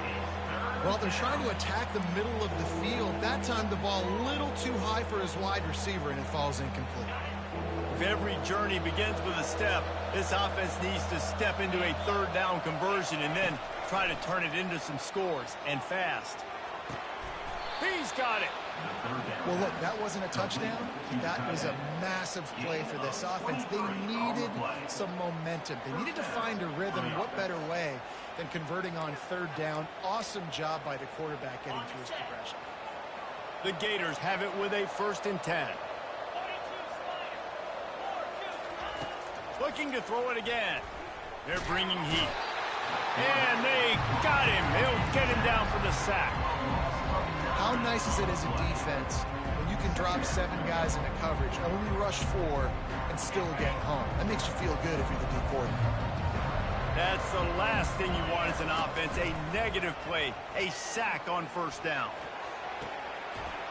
Well, they're trying to attack the middle of the field. That time the ball a little too high for his wide receiver, and it falls incomplete. If every journey begins with a step, this offense needs to step into a third down conversion and then try to turn it into some scores, and fast. He's got it. Well, look, that wasn't a touchdown. That was a massive play for this offense. They needed some momentum. They needed to find a rhythm. What better way than converting on third down? Awesome job by the quarterback getting through his progression. The Gators have it with a 1st and 10. Looking to throw it again. They're bringing heat. And they got him. He'll get him down for the sack. How nice is it as a defense when you can drop 7 guys into coverage, only rush 4, and still get home? That makes you feel good if you're the D coordinator. That's the last thing you want as an offense, a negative play, a sack on 1st down.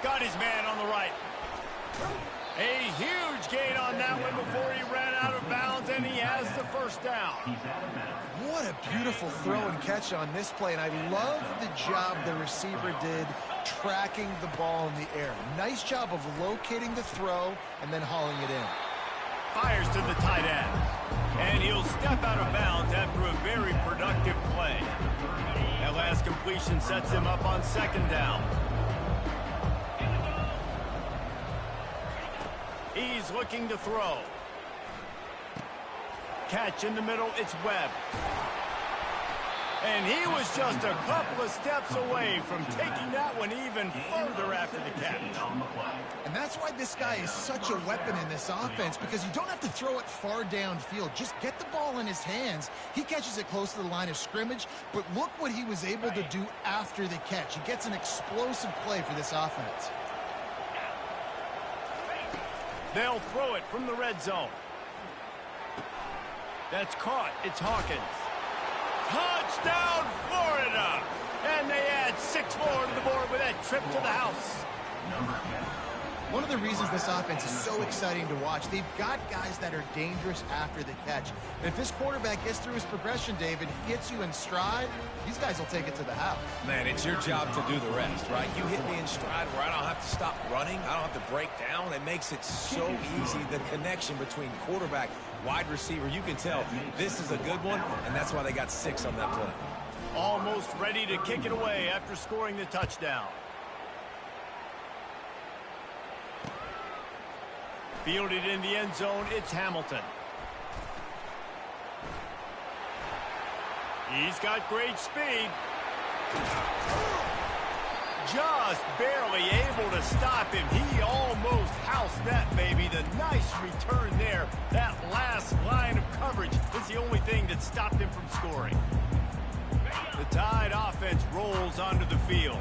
Got his man on the right. A huge gain on that one before he ran out of bounds, and he has the 1st down. What a beautiful throw and catch on this play, and I love the job the receiver did tracking the ball in the air. Nice job of locating the throw and then hauling it in. Fires to the tight end, and he'll step out of bounds after a very productive play. That last completion sets him up on 2nd down. He's looking to throw. Catch in the middle, it's Webb. And he was just a couple of steps away from taking that one even further after the catch. And that's why this guy is such a weapon in this offense, because you don't have to throw it far downfield. Just get the ball in his hands. He catches it close to the line of scrimmage, but look what he was able to do after the catch. He gets an explosive play for this offense. They'll throw it from the red zone. That's caught. It's Hawkins. Touchdown, Florida! And they add 6 more to the board with that trip to the house. One of the reasons this offense is so exciting to watch, they've got guys that are dangerous after the catch. And if this quarterback gets through his progression, David, gets you in stride, these guys will take it to the house. Man, it's your job to do the rest, right? You hit me in stride where I don't have to stop running. I don't have to break down. It makes it so easy, the connection between quarterback, wide receiver. You can tell this is a good one, and that's why they got 6 on that play. Almost ready to kick it away after scoring the touchdown. Fielded in the end zone, it's Hamilton. He's got great speed. Just barely able to stop him. He almost almost housed that baby. The nice return there. That last line of coverage is the only thing that stopped him from scoring. The Tide offense rolls onto the field.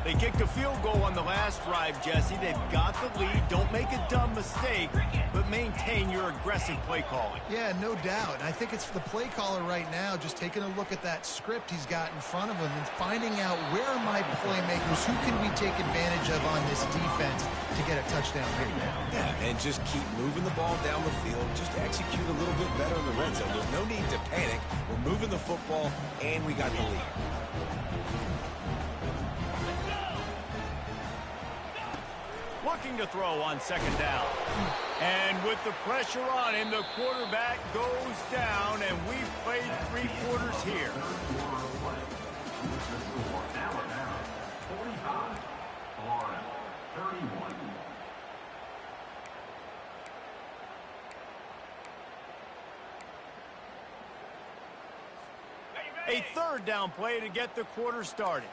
They kicked a field goal on the last drive, Jesse. They've got the lead. Don't make a dumb mistake, but maintain your aggressive play calling. Yeah, no doubt. I think it's the play caller right now just taking a look at that script he's got in front of him and finding out where are my playmakers, who can we take advantage of on this defense to get a touchdown here. Yeah, and just keep moving the ball down the field. Just execute a little bit better in the red zone. There's no need to panic. We're moving the football, and we got the lead. Looking to throw on second down. And with the pressure on him, the quarterback goes down, and we've played 3 quarters here. Alabama 45, Florida 31. A third down play to get the quarter started.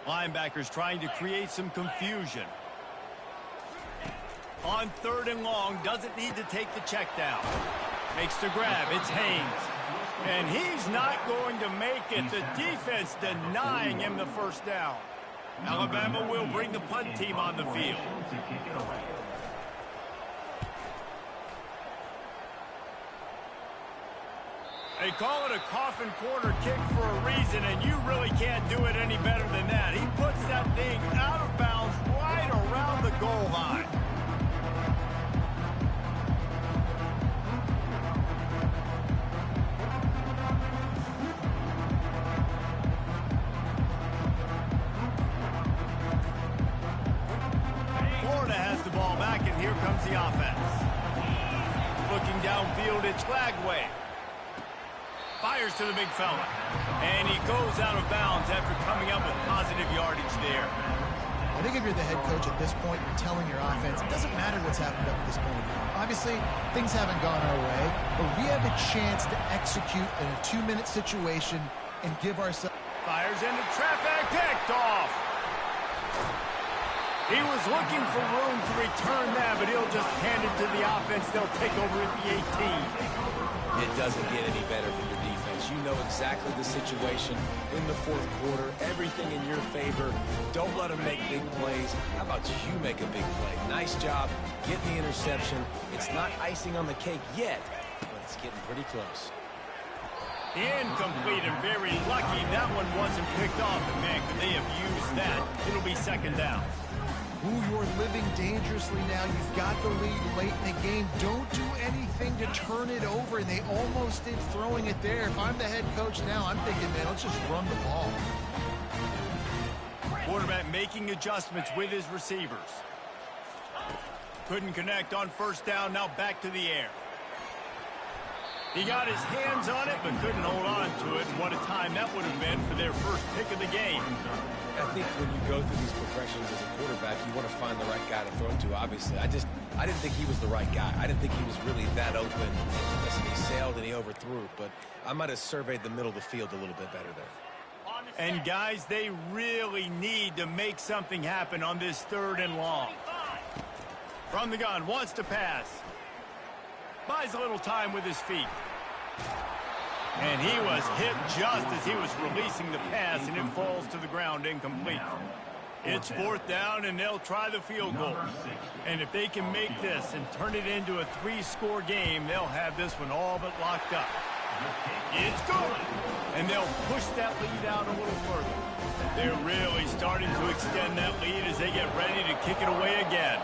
Linebackers trying to create some confusion. On 3rd and long, doesn't need to take the check down. Makes the grab, it's Haynes. And he's not going to make it. The defense denying him the first down. Alabama will bring the punt team on the field. They call it a coffin corner kick for a reason, and you really can't do it any better than that. He puts that thing out of bounds right around the goal line. Florida has the ball back, and here comes the offense. Looking downfield, it's Flagway. Fires to the big fella. And he goes out of bounds after coming up with positive yardage there. I think if you're the head coach at this point, you're telling your offense, it doesn't matter what's happened up to this point. Obviously, things haven't gone our way, but we have a chance to execute in a 2-minute situation and give ourselves... Fires into traffic, picked off. He was looking for room to return that, but he'll just hand it to the offense. They'll take over at the 18. It doesn't get any better for your defense. You know exactly the situation in the 4th quarter. Everything in your favor. Don't let them make big plays. How about you make a big play? Nice job getting the interception. It's not icing on the cake yet, but it's getting pretty close. Incomplete, and very lucky that one wasn't picked off. And man, could they have used that? It'll be second down. Ooh, you're living dangerously now. You've got the lead late in the game. Don't do anything to turn it over. And they almost did throwing it there. If I'm the head coach now, I'm thinking, man, let's just run the ball. Quarterback making adjustments with his receivers. Couldn't connect on first down. Now back to the air. He got his hands on it, but couldn't hold on to it. And what a time that would have been for their first pick of the game. I think when you go through these progressions as a quarterback, you want to find the right guy to throw it to, obviously. I didn't think he was the right guy. I didn't think he was really that open. Listen, he sailed and he overthrew, but I might have surveyed the middle of the field a little bit better there. And, guys, they really need to make something happen on this 3rd and long. From the gun, wants to pass. Buys a little time with his feet. And he was hit just as he was releasing the pass, and it falls to the ground incomplete. It's 4th down, and they'll try the field goal. And if they can make this and turn it into a 3-score game, they'll have this one all but locked up. It's good. And they'll push that lead out a little further. They're really starting to extend that lead as they get ready to kick it away again.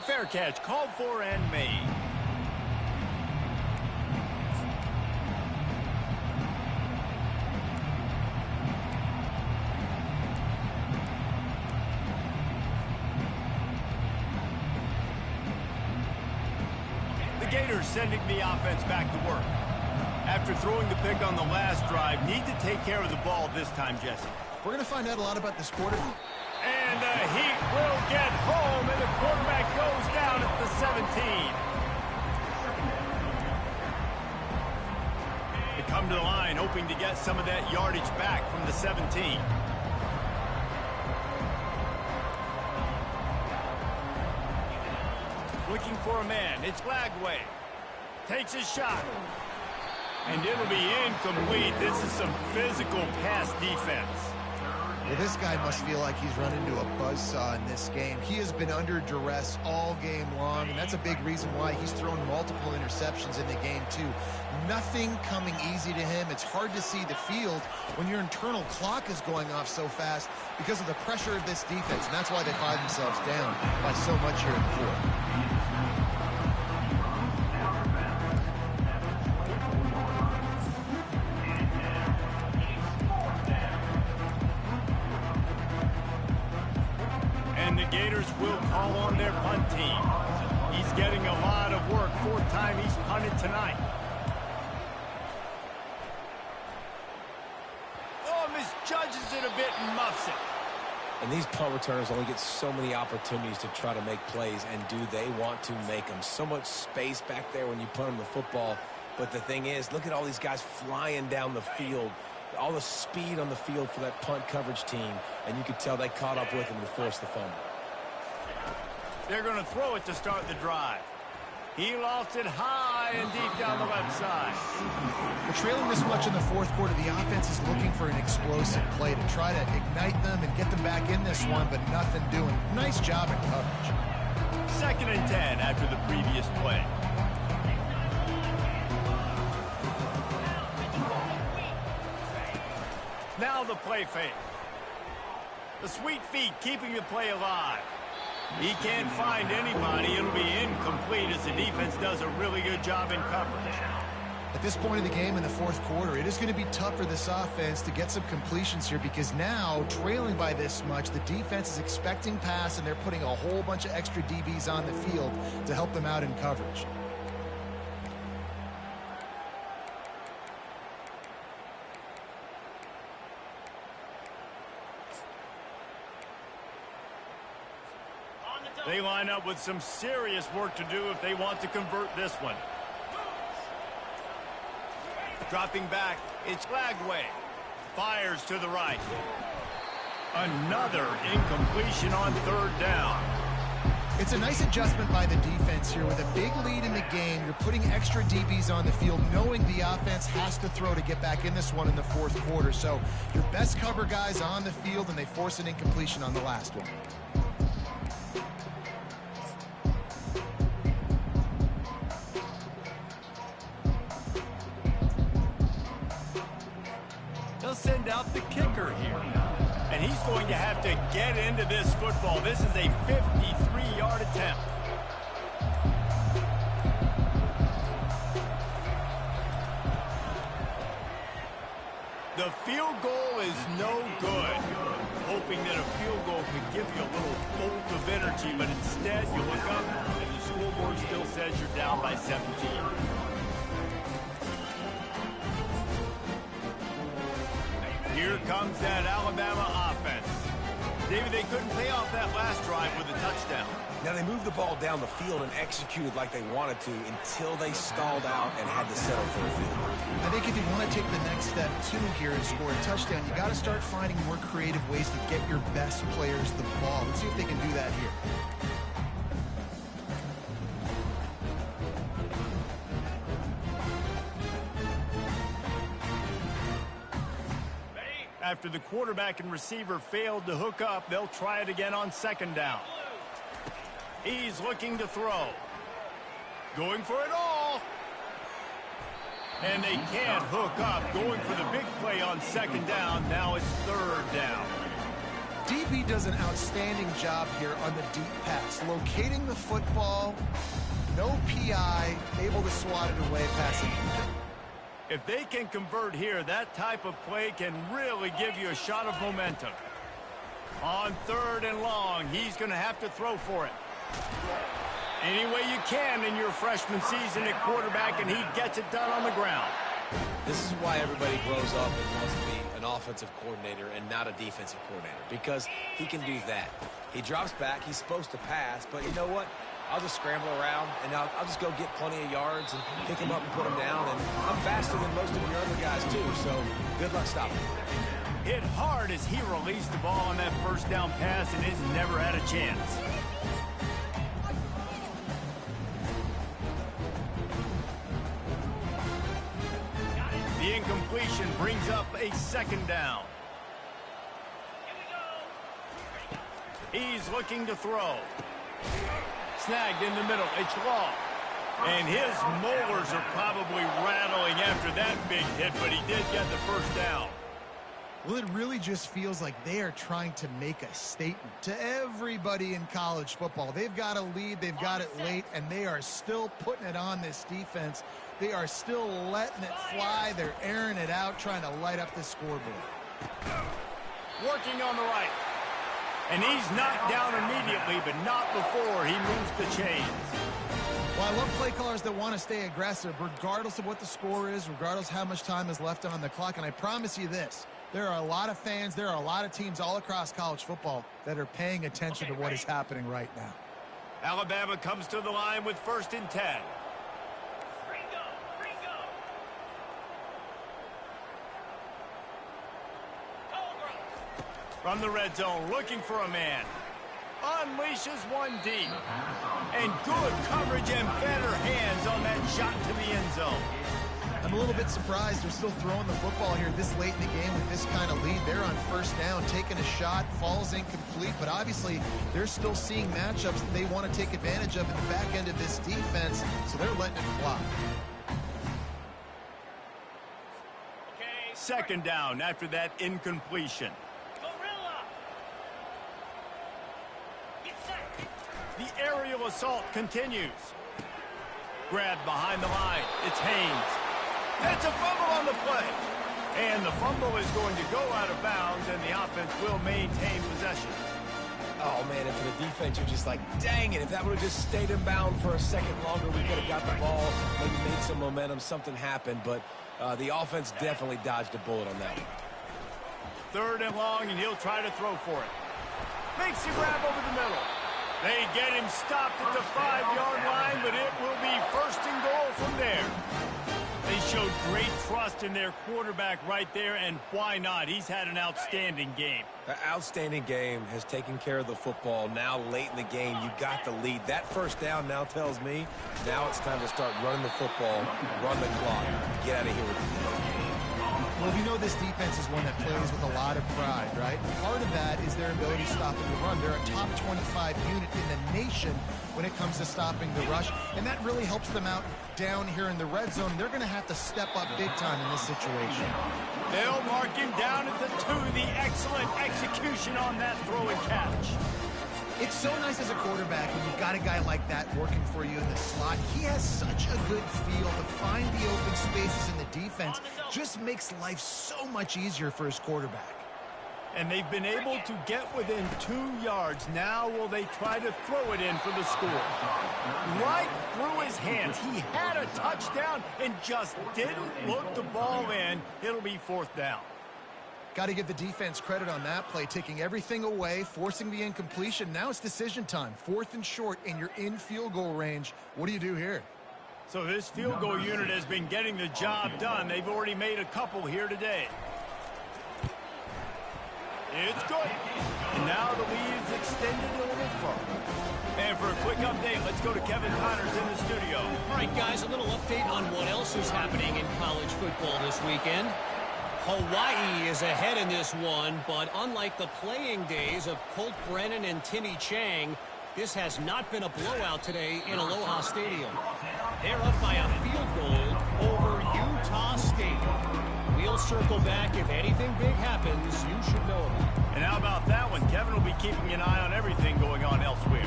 Fair catch called for and made. The Gators sending the offense back to work. After throwing the pick on the last drive, need to take care of the ball this time, Jesse. We're going to find out a lot about this quarter. And the Heat will get home, and the quarterback goes down at the 17. They come to the line, hoping to get some of that yardage back from the 17. looking for a man. It's Lagway. Takes his shot. And it'll be incomplete. This is some physical pass defense. Well, this guy must feel like he's run into a buzzsaw in this game. He has been under duress all game long, and that's a big reason why he's thrown multiple interceptions in the game, too. Nothing coming easy to him. It's hard to see the field when your internal clock is going off so fast because of the pressure of this defense, and that's why they find themselves down by so much here in the fourth. Gators will call on their punt team. He's getting a lot of work. Fourth time he's punted tonight. Oh, misjudges it a bit and muffs it. And these punt returners only get so many opportunities to try to make plays, and do they want to make them? So much space back there when you punt them the football. But the thing is, look at all these guys flying down the field. All the speed on the field for that punt coverage team, and you could tell they caught up with him to force the fumble. They're going to throw it to start the drive. He lost it high and deep down the left side. We're trailing this much in the fourth quarter. The offense is looking for an explosive play to try to ignite them and get them back in this one, but nothing doing. Nice job in coverage. 2nd and 10 after the previous play. Now the play fake. The sweet feet keeping the play alive. He can't find anybody. It'll be incomplete as the defense does a really good job in coverage. At this point in the game in the fourth quarter, it is going to be tough for this offense to get some completions here because now, trailing by this much, the defense is expecting pass, and they're putting a whole bunch of extra DBs on the field to help them out in coverage. They line up with some serious work to do if they want to convert this one. Dropping back, it's Lagway. Fires to the right. Another incompletion on 3rd down. It's a nice adjustment by the defense here. With a big lead in the game, you're putting extra DBs on the field, knowing the offense has to throw to get back in this one in the fourth quarter. So your best cover guys on the field, and they force an incompletion on the last one. Send out the kicker here. And he's going to have to get into this football. This is a 53-yard attempt. The field goal is no good. Hoping that a field goal could give you a little bolt of energy, but instead you look up and the scoreboard still says you're down by 17. Here comes that Alabama offense. David, they couldn't pay off that last drive with a touchdown. Now, they moved the ball down the field and executed like they wanted to until they stalled out and had to settle for a field goal. I think if you want to take the next step, too, here and score a touchdown, you got to start finding more creative ways to get your best players the ball. Let's see if they can do that here. After the quarterback and receiver failed to hook up, they'll try it again on 2nd down. He's looking to throw. Going for it all. And they can't hook up. Going for the big play on 2nd down. Now it's 3rd down. DB does an outstanding job here on the deep pass. Locating the football, no PI, able to swat it away passing. If they can convert here, that type of play can really give you a shot of momentum. On 3rd and long, he's going to have to throw for it. Any way you can in your freshman season at quarterback, and he gets it done on the ground. This is why everybody grows up and wants to be an offensive coordinator and not a defensive coordinator, because he can do that. He drops back. He's supposed to pass, but you know what? I'll just scramble around, and I'll just go get plenty of yards and pick him up and put him down. And I'm faster than most of your other guys, too, so good luck stopping him. Hit hard as he released the ball on that 1st down pass and has never had a chance. The incompletion brings up a second down. He's looking to throw. Snagged in the middle. It's long. And his molars are probably rattling after that big hit, but he did get the first down. Well, it really just feels like they are trying to make a statement to everybody in college football. They've got a lead, they've got it late, and they are still putting it on this defense. They are still letting it fly. They're airing it out, trying to light up the scoreboard. Working on the right. And he's knocked down immediately, but not before he moves the chains. Well, I love play callers that want to stay aggressive, regardless of what the score is, regardless how much time is left on the clock. And I promise you this, there are a lot of fans, there are a lot of teams all across college football that are paying attention to what is happening right now. Alabama comes to the line with 1st and 10. From the red zone, looking for a man. Unleashes one deep. And good coverage and better hands on that shot to the end zone. I'm a little bit surprised they're still throwing the football here this late in the game with this kind of lead. They're on 1st down, taking a shot, falls incomplete, but obviously they're still seeing matchups that they want to take advantage of in the back end of this defense, so they're letting it fly. Second down after that incompletion. The aerial assault continues. Grabbed behind the line. It's Haynes. That's a fumble on the play. And the fumble is going to go out of bounds, and the offense will maintain possession. Oh, man, and for the defense, you're just like, dang it, if that would have just stayed in bound for a second longer, we could have got the ball, maybe made some momentum, something happened, but the offense definitely dodged a bullet on that one. 3rd and long, and he'll try to throw for it. Makes the grab over the middle. They get him stopped at the 5-yard line, but it will be 1st and goal from there. They showed great trust in their quarterback right there, and why not? He's had an outstanding game. An outstanding game, has taken care of the football. Now late in the game, you got the lead. That 1st down now tells me now it's time to start running the football, run the clock, get out of here with the lead. Well, we know this defense is one that plays with a lot of pride, right? Part of that is their ability stopping the run. They're a top 25 unit in the nation when it comes to stopping the rush, and that really helps them out down here in the red zone. They're going to have to step up big time in this situation. They'll mark him down at the 2. The excellent execution on that throw and catch. It's so nice as a quarterback when you've got a guy like that working for you in the slot. He has such a good feel to find the open spaces in the defense. Just makes life so much easier for his quarterback. And they've been able to get within 2 yards. Now will they try to throw it in for the score? Right through his hands. He had a touchdown and just didn't look the ball in. It'll be 4th down. Got to give the defense credit on that play, taking everything away, forcing the incompletion. Now it's decision time. 4th and short, and you're in field goal range. What do you do here? So this field goal unit has been getting the job done. They've already made a couple here today. It's good. And now the lead is extended a little further. And for a quick update, let's go to Kevin Connors in the studio. All right, guys, a little update on what else is happening in college football this weekend. Hawaii is ahead in this one, but unlike the playing days of Colt Brennan and Timmy Chang, this has not been a blowout today in Aloha Stadium. They're up by a field goal over Utah State. We'll circle back. If anything big happens, you should know about it. And how about that one? Kevin will be keeping an eye on everything going on elsewhere.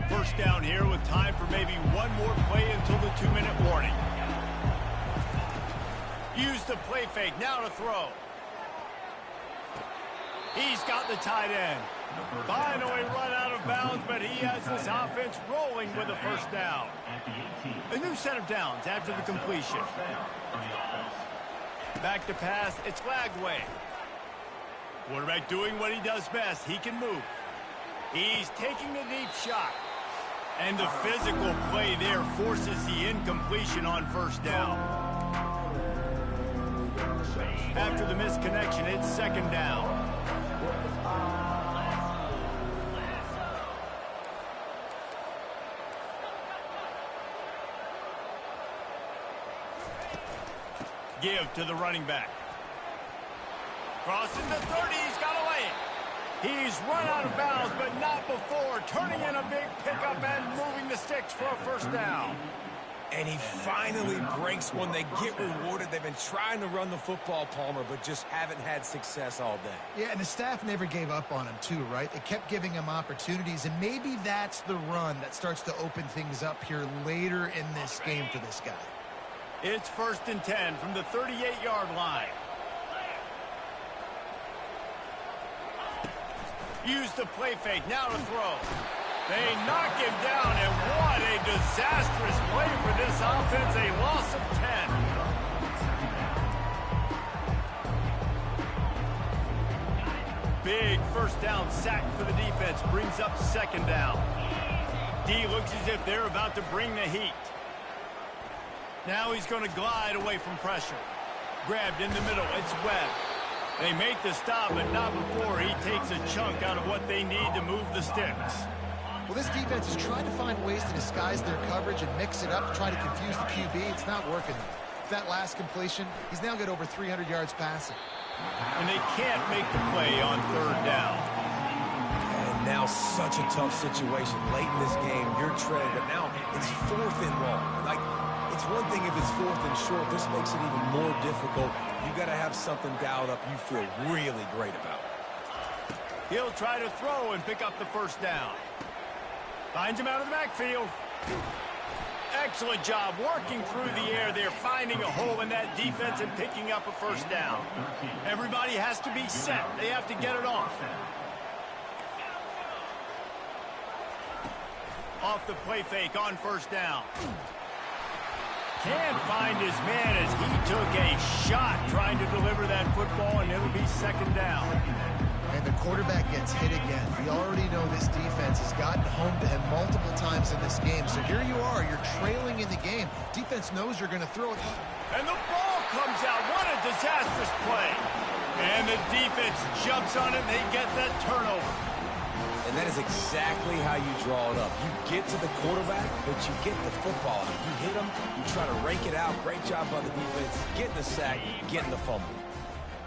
First down here with time for maybe one more play until the 2-minute warning. Use the play fake. Now to throw. He's got the tight end. Finally run out of bounds, but he has this offense rolling with a 1st down. A new set of downs after the completion. Back to pass. It's Lagway. Quarterback doing what he does best. He can move. He's taking a deep shot. And the physical play there forces the incompletion on 1st down. After the misconnection, it's 2nd down. give to the running back. Crosses the 30, he's got to lay it. He's run out of bounds, but not before turning in a big pickup and moving the sticks for a first down. And he finally breaks one. They get rewarded. They've been trying to run the football, Palmer, but just haven't had success all day. Yeah, and the staff never gave up on him too, right? They kept giving him opportunities, and maybe that's the run that starts to open things up here later in this game for this guy. It's 1st and 10 from the 38-yard line. Use the play fake, now to throw. They knock him down, and what a disastrous play for this offense, a loss of 10. Big first down sack for the defense, brings up 2nd down. D looks as if they're about to bring the heat. Now he's going to glide away from pressure. Grabbed in the middle, it's Webb. They make the stop, but not before he takes a chunk out of what they need to move the sticks. Well, this defense is trying to find ways to disguise their coverage and mix it up to try to confuse the QB. It's not working. With that last completion, he's now got over 300 yards passing. And they can't make the play on 3rd down. And now such a tough situation. Late in this game, you're trailing, but now it's 4th and long. Like, it's one thing if it's 4th and short. This makes it even more difficult. You got to have something dialed up you feel really great about. He'll try to throw and pick up the first down. Finds him out of the backfield. Excellent job working through the air there, finding a hole in that defense and picking up a first down. Everybody has to be set. They have to get it off. Off the play fake on 1st down. Can't find his man as he took a shot trying to deliver that football, and it'll be 2nd down. And the quarterback gets hit again. We already know this defense has gotten home to him multiple times in this game. So here you are, you're trailing in the game. Defense knows you're going to throw it. And the ball comes out. What a disastrous play. And the defense jumps on it, and they get that turnover. And that is exactly how you draw it up. You get to the quarterback, but you get the football. You hit him, you try to rake it out. Great job by the defense. Getting the sack, getting the fumble.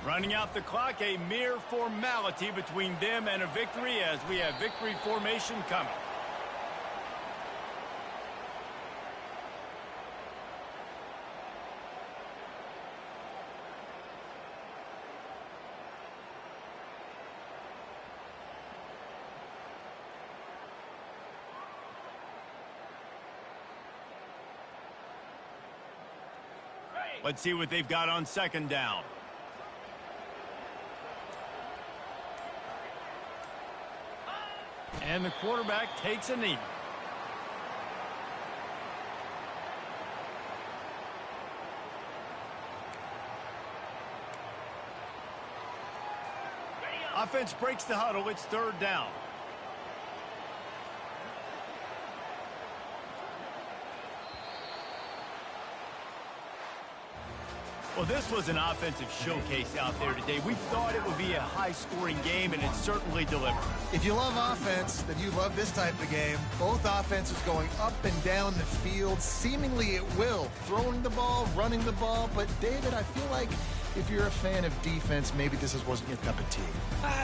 Running out the clock, a mere formality between them and a victory as we have victory formation coming. Let's see what they've got on 2nd down. And the quarterback takes a knee. Offense breaks the huddle. It's 3rd down. Well, this was an offensive showcase out there today. We thought it would be a high-scoring game, and it certainly delivered. If you love offense, then you love this type of game. Both offenses going up and down the field, seemingly at will. Throwing the ball, running the ball. But, David, I feel like if you're a fan of defense, maybe this wasn't your cup of tea.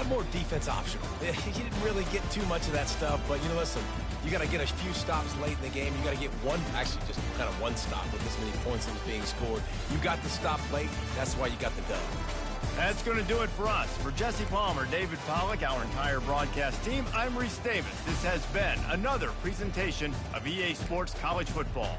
More defense optional. You didn't really get too much of that stuff, but, you know, listen, you got to get a few stops late in the game. You got to get actually just kind of one stop with this many points that was being scored. You got the stop late. That's why you got the dub. That's going to do it for us. For Jesse Palmer, David Pollack, our entire broadcast team, I'm Reese Davis. This has been another presentation of EA Sports College Football.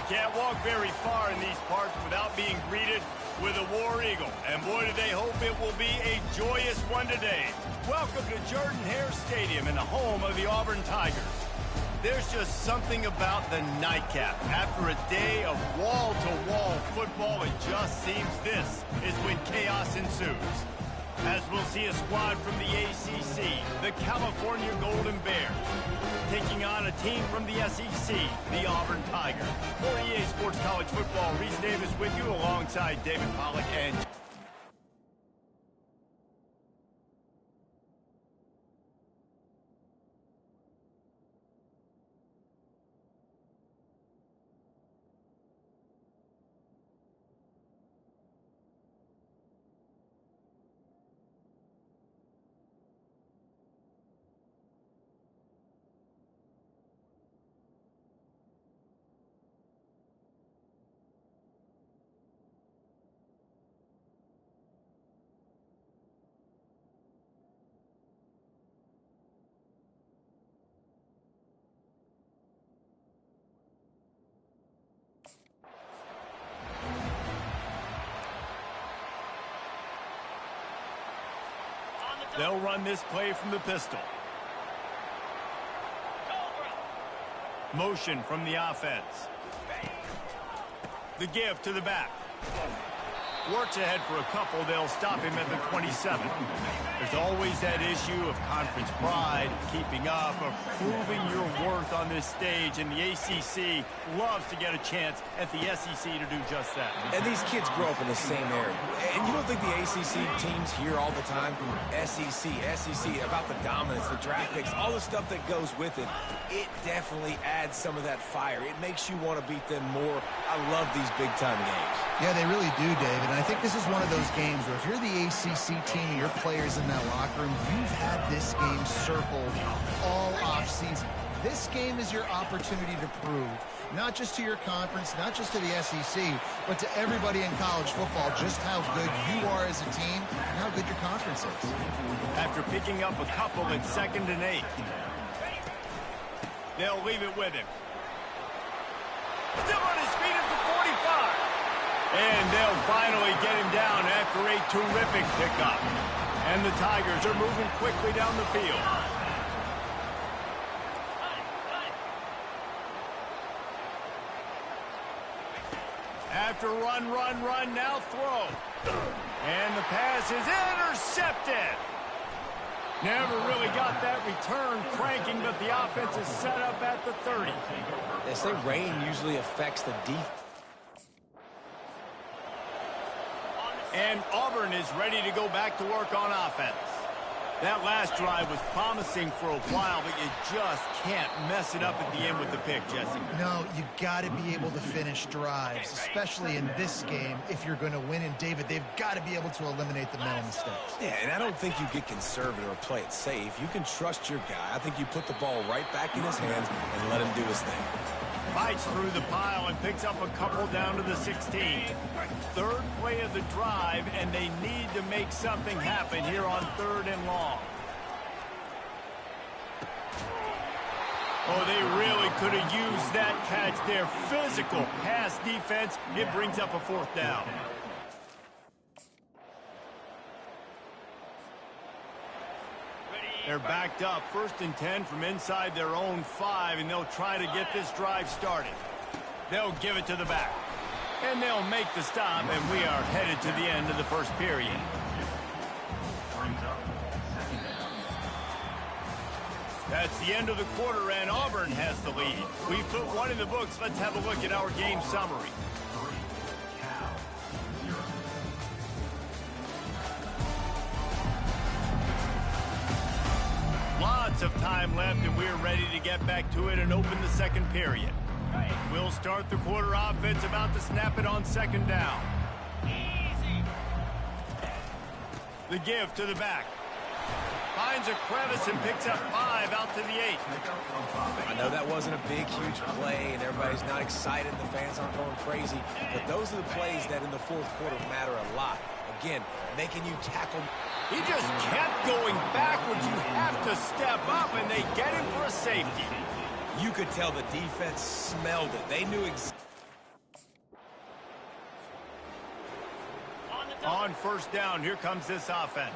can't walk very far in these parts without being greeted with a War Eagle. And boy, do they hope it will be a joyous one today. Welcome to Jordan-Hare Stadium and the home of the Auburn Tigers. There's just something about the nightcap. After a day of wall-to-wall football, it just seems this is when chaos ensues. As we'll see a squad from the ACC, the California Golden Bears, taking on a team from the SEC, the Auburn Tigers. For EA Sports College Football, Reese Davis with you alongside David Pollack and... They'll run this play from the pistol. Motion from the offense. The give to the back. Works ahead for a couple. They'll stop him at the 27. There's always that issue of conference pride, keeping up, of proving your worth on this stage, and the ACC loves to get a chance at the SEC to do just that. And these kids grow up in the same area. And you don't think the ACC teams hear all the time, SEC, about the dominance, the draft picks, all the stuff that goes with it. It definitely adds some of that fire. It makes you want to beat them more. I love these big-time games. Yeah, they really do, David. And I think this is one of those games where if you're the ACC team and your players in that locker room, you've had this game circled all offseason. This game is your opportunity to prove, not just to your conference, not just to the SEC, but to everybody in college football, just how good you are as a team and how good your conference is. After picking up a couple at 2nd and 8, they'll leave it with him. Still on his feet at the 45. And they'll finally get him down after a terrific pickup. And the Tigers are moving quickly down the field. After run, now throw. And the pass is intercepted. Never really got that return cranking, but the offense is set up at the 30. They say rain usually affects the defense. And Auburn is ready to go back to work on offense. That last drive was promising for a while, but you just can't mess it up at the end with the pick, Jesse. No, you got to be able to finish drives, especially in this game if you're going to win. And, David, they've got to be able to eliminate the mental mistakes. Yeah, and I don't think you get conservative or play it safe. You can trust your guy. I think you put the ball right back in his hands and let him do his thing. Fights through the pile and picks up a couple down to the 16. Third play of the drive, and they need to make something happen here on 3rd and long. Oh, they really could have used that catch there. Physical pass defense. It brings up a 4th down. They're backed up, 1st and 10 from inside their own 5, and they'll try to get this drive started. They'll give it to the back, and they'll make the stop, and we are headed to the end of the 1st period. That's the end of the quarter, and Auburn has the lead. We put one in the books. Let's have a look at our game summary. Lots of time left, and we're ready to get back to it and open the 2nd period. We'll start the quarter offense, about to snap it on 2nd down. Easy. The give to the back. Finds a crevice and picks up 5 out to the 8. I know that wasn't a big, huge play, and everybody's not excited. The fans aren't going crazy. But those are the plays that in the 4th quarter matter a lot. Again, making you tackle. He just kept going backwards. You have to step up, and they get him for a safety. You could tell the defense smelled it. They knew On first down, here comes this offense.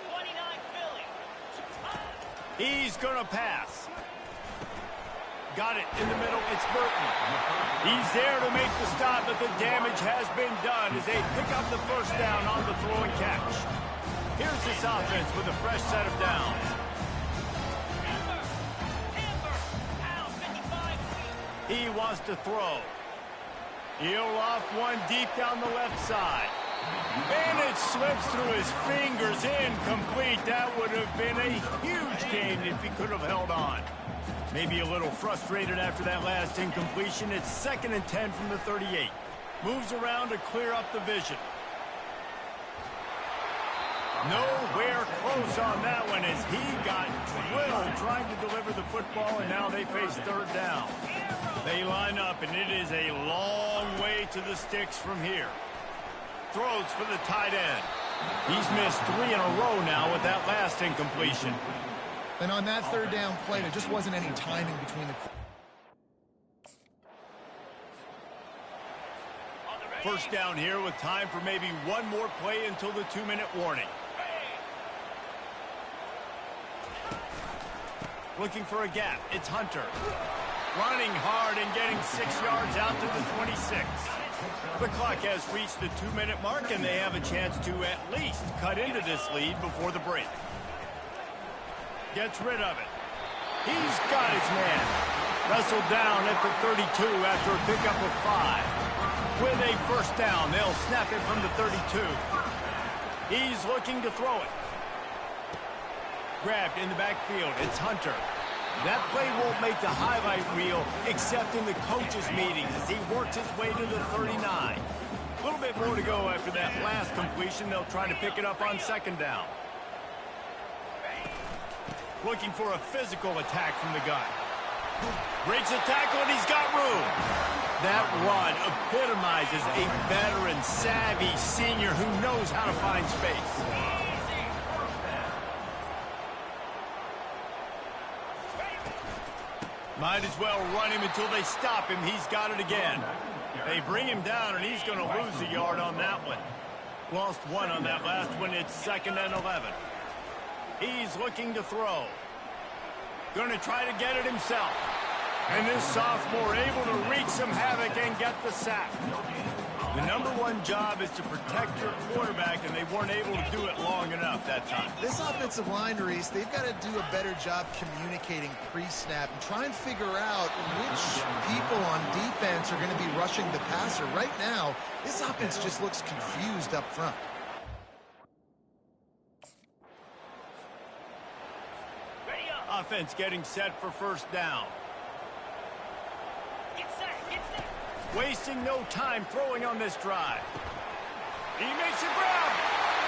29 Philly. He's going to pass. Got it in the middle. It's Burton. He's there to make the stop, but the damage has been done as they pick up the first down on the throw and catch. Here's this offense with a fresh set of downs. Out, 55 feet. He wants to throw. He'll loft one deep down the left side. And it slips through his fingers, incomplete. That would have been a huge gain if he could have held on. Maybe a little frustrated after that last incompletion. It's 2nd and 10 from the 38. Moves around to clear up the vision. Nowhere close on that one as he got drilled trying to deliver the football, and now they face third down. They line up, and it is a long way to the sticks from here. Throws for the tight end. He's missed 3 in a row now with that last incompletion. And on that third down play, there just wasn't any timing between the... First down here with time for maybe one more play until the 2-minute warning. Looking for a gap. It's Hunter. Running hard and getting 6 yards out to the 26. The clock has reached the 2-minute mark, and they have a chance to at least cut into this lead before the break. Gets rid of it. He's got his man. Wrestled down at the 32 after a pickup of 5. With a first down, they'll snap it from the 32. He's looking to throw it. Grabbed in the backfield. It's Hunter. That play won't make the highlight reel except in the coaches' meetings as he works his way to the 39. A little bit more to go after that last completion. They'll try to pick it up on 2nd down. Looking for a physical attack from the gun. Breaks the tackle, and he's got room. That run epitomizes a veteran, savvy senior who knows how to find space. Might as well run him until they stop him. He's got it again. They bring him down, and he's going to lose a yard on that one. Lost 1 on that last one. It's 2nd and 11. He's looking to throw. Going to try to get it himself. And this sophomore able to wreak some havoc and get the sack. The #1 job is to protect your quarterback, and they weren't able to do it long enough that time. This offensive line, Reese, they've got to do a better job communicating pre-snap and try and figure out which people on defense are going to be rushing the passer. Right now, this offense just looks confused up front. Offense getting set for first down. Get set, get set. Wasting no time throwing on this drive. He makes a grab.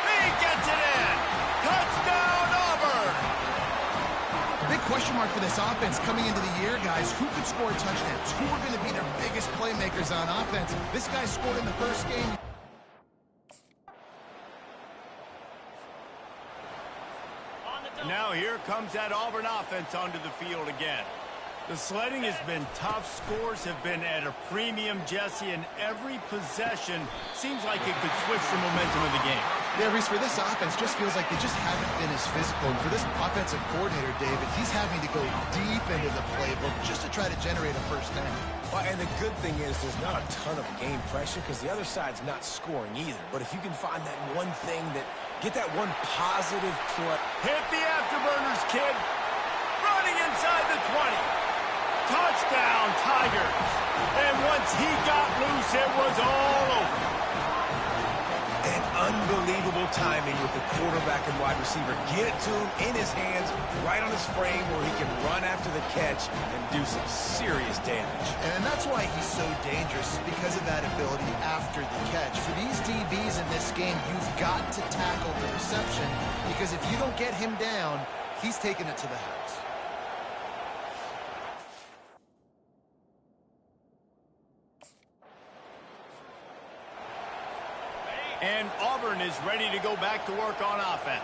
He gets it in. Touchdown, Auburn. Big question mark for this offense coming into the year, guys. Who could score touchdowns? Who are going to be their biggest playmakers on offense? This guy scored in the first game. Now here comes that Auburn offense onto the field again. The sledding has been tough. Scores have been at a premium, Jesse, and every possession seems like it could switch the momentum of the game. Yeah, Reese, for this offense, just feels like they just haven't been as physical. And for this offensive coordinator, David, he's having to go deep into the playbook just to try to generate a first down. Well, and the good thing is there's not a ton of game pressure because the other side's not scoring either. But if you can find that one thing that, get that one positive play. Hit the afterburners, kid. Running inside the 20. Touchdown, Tigers. And once he got loose, it was all over. And unbelievable timing with the quarterback and wide receiver. Get it to him in his hands, right on his frame where he can run after the catch and do some serious damage. And that's why he's so dangerous, because of that ability after the catch. For these DBs in this game, you've got to tackle the reception, because if you don't get him down, he's taking it to the house. And Auburn is ready to go back to work on offense.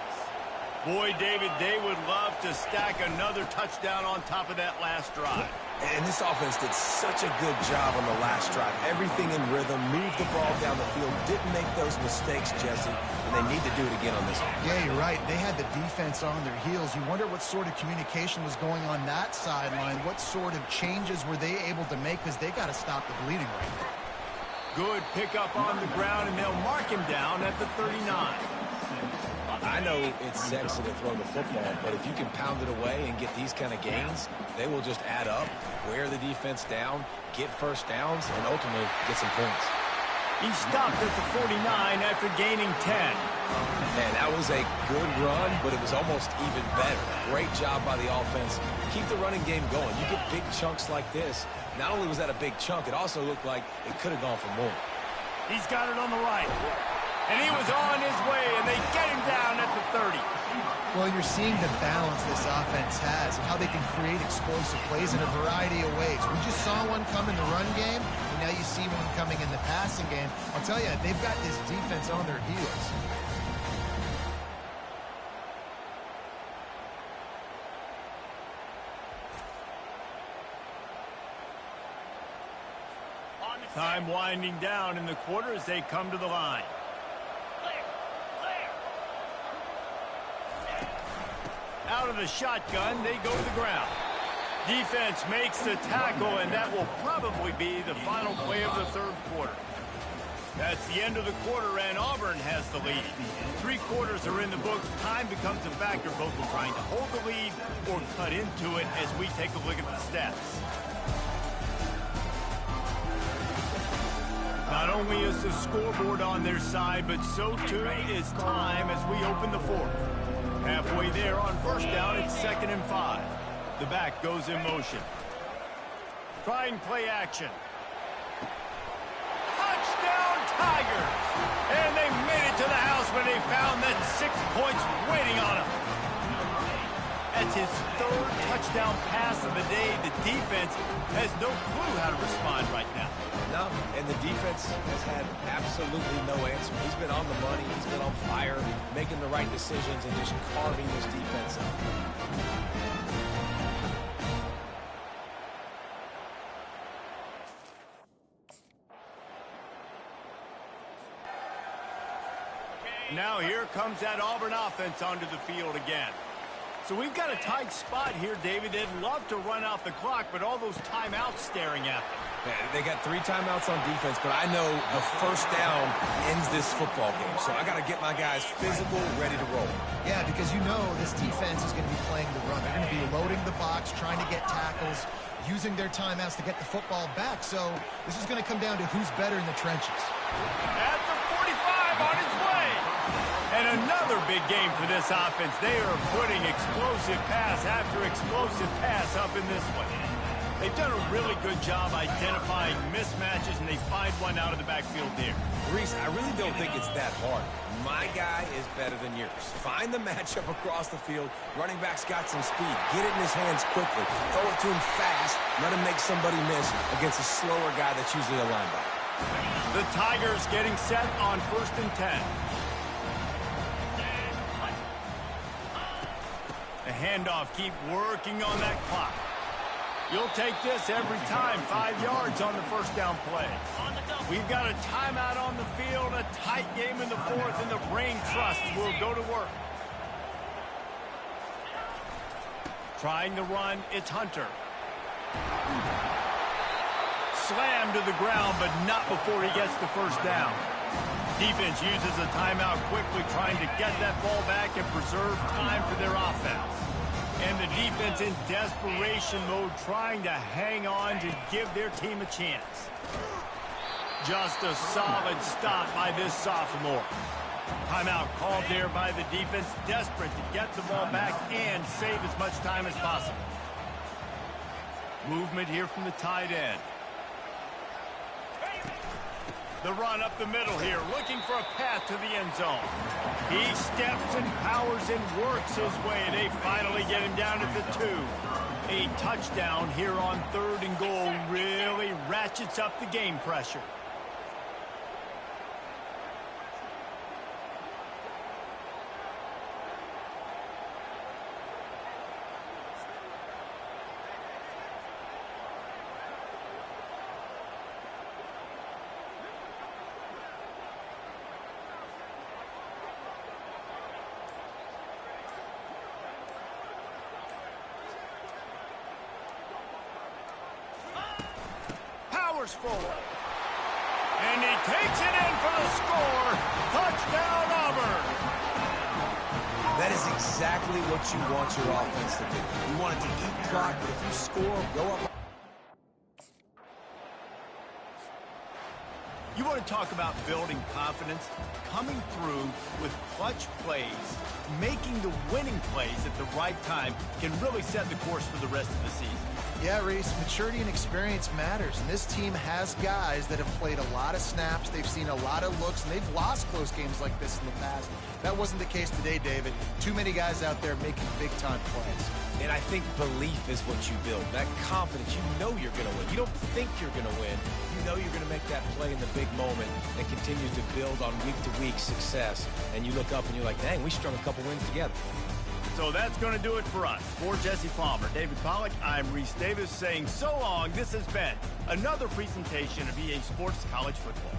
Boy, David, they would love to stack another touchdown on top of that last drive. And this offense did such a good job on the last drive. Everything in rhythm, moved the ball down the field, didn't make those mistakes, Jesse, and they need to do it again on this one. Yeah, you're right. They had the defense on their heels. You wonder what sort of communication was going on that sideline. What sort of changes were they able to make, because they got to stop the bleeding right now. Good pickup on the ground, and they'll mark him down at the 39. I know it's sexy to throw the football, but if you can pound it away and get these kind of gains, they will just add up, wear the defense down, get first downs, and ultimately get some points. He stopped at the 49 after gaining 10. Man, that was a good run, but it was almost even better. Great job by the offense. Keep the running game going. You get big chunks like this. Not only was that a big chunk, it also looked like it could have gone for more. He's got it on the right. And he was on his way, and they get him down at the 30. Well, you're seeing the balance this offense has and how they can create explosive plays in a variety of ways. We just saw one come in the run game, and now you see one coming in the passing game. I'll tell you, they've got this defense on their heels. Time winding down in the quarter as they come to the line. Out of the shotgun, they go to the ground. Defense makes the tackle, and that will probably be the final play of the third quarter. That's the end of the quarter, and Auburn has the lead. 3 quarters are in the books. Time becomes a factor, both in trying to hold the lead or cut into it as we take a look at the stats. Not only is the scoreboard on their side, but so too is time as we open the fourth. Halfway there on first down, it's 2nd and 5. The back goes in motion. Try and play action. Touchdown, Tigers! And they made it to the house when they found that 6 points waiting on them. That's his 3rd touchdown pass of the day. The defense has no clue how to respond right now. No, and the defense has had absolutely no answer. He's been on the money. He's been on fire, making the right decisions and just carving this defense up. Now here comes that Auburn offense onto the field again. So we've got a tight spot here, David. They'd love to run out the clock, but all those timeouts staring at them. Yeah, they got 3 timeouts on defense, but I know the first down ends this football game. So I got to get my guys physical, ready to roll. Yeah, because you know this defense is going to be playing the run. They're going to be loading the box, trying to get tackles, using their timeouts to get the football back. So this is going to come down to who's better in the trenches. At the 45 on his way. And another big game for this offense. They are putting explosive pass after explosive pass up in this one. They've done a really good job identifying mismatches, and they find one out of the backfield there. Reese, I really don't think it's that hard. My guy is better than yours. Find the matchup across the field. Running back's got some speed. Get it in his hands quickly. Throw it to him fast. Let him make somebody miss against a slower guy that's usually a linebacker. The Tigers getting set on 1st and 10. The handoff, keep working on that clock. You'll take this every time. 5 yards on the first down play. We've got a timeout on the field, a tight game in the fourth, and the Brain Trust will go to work. Trying to run, it's Hunter. Slammed to the ground, but not before he gets the first down. Defense uses a timeout quickly, trying to get that ball back and preserve time for their offense. And the defense in desperation mode, trying to hang on to give their team a chance. Just a solid stop by this sophomore. Timeout called there by the defense, desperate to get the ball back and save as much time as possible. Movement here from the tight end. The run up the middle here, looking for a path to the end zone. He steps and powers and works his way. They finally get him down at the 2. A touchdown here on 3rd and goal really ratchets up the game pressure. force forward. And he takes it in for the score. Touchdown, Auburn. That is exactly what you want your offense to do. You want it to eat clock, but if you score, go up. You want to talk about building confidence? Coming through with clutch plays, making the winning plays at the right time can really set the course for the rest of the season. Yeah, Reese, maturity and experience matters, and this team has guys that have played a lot of snaps, they've seen a lot of looks, and they've lost close games like this in the past. That wasn't the case today, David. Too many guys out there making big-time plays. And I think belief is what you build. That confidence, you know you're going to win. You don't think you're going to win. You know you're going to make that play in the big moment and continue to build on week-to-week success. And you look up and you're like, dang, we strung a couple wins together. So that's going to do it for us. For Jesse Palmer, David Pollack, I'm Reese Davis saying so long. This has been another presentation of EA Sports College Football.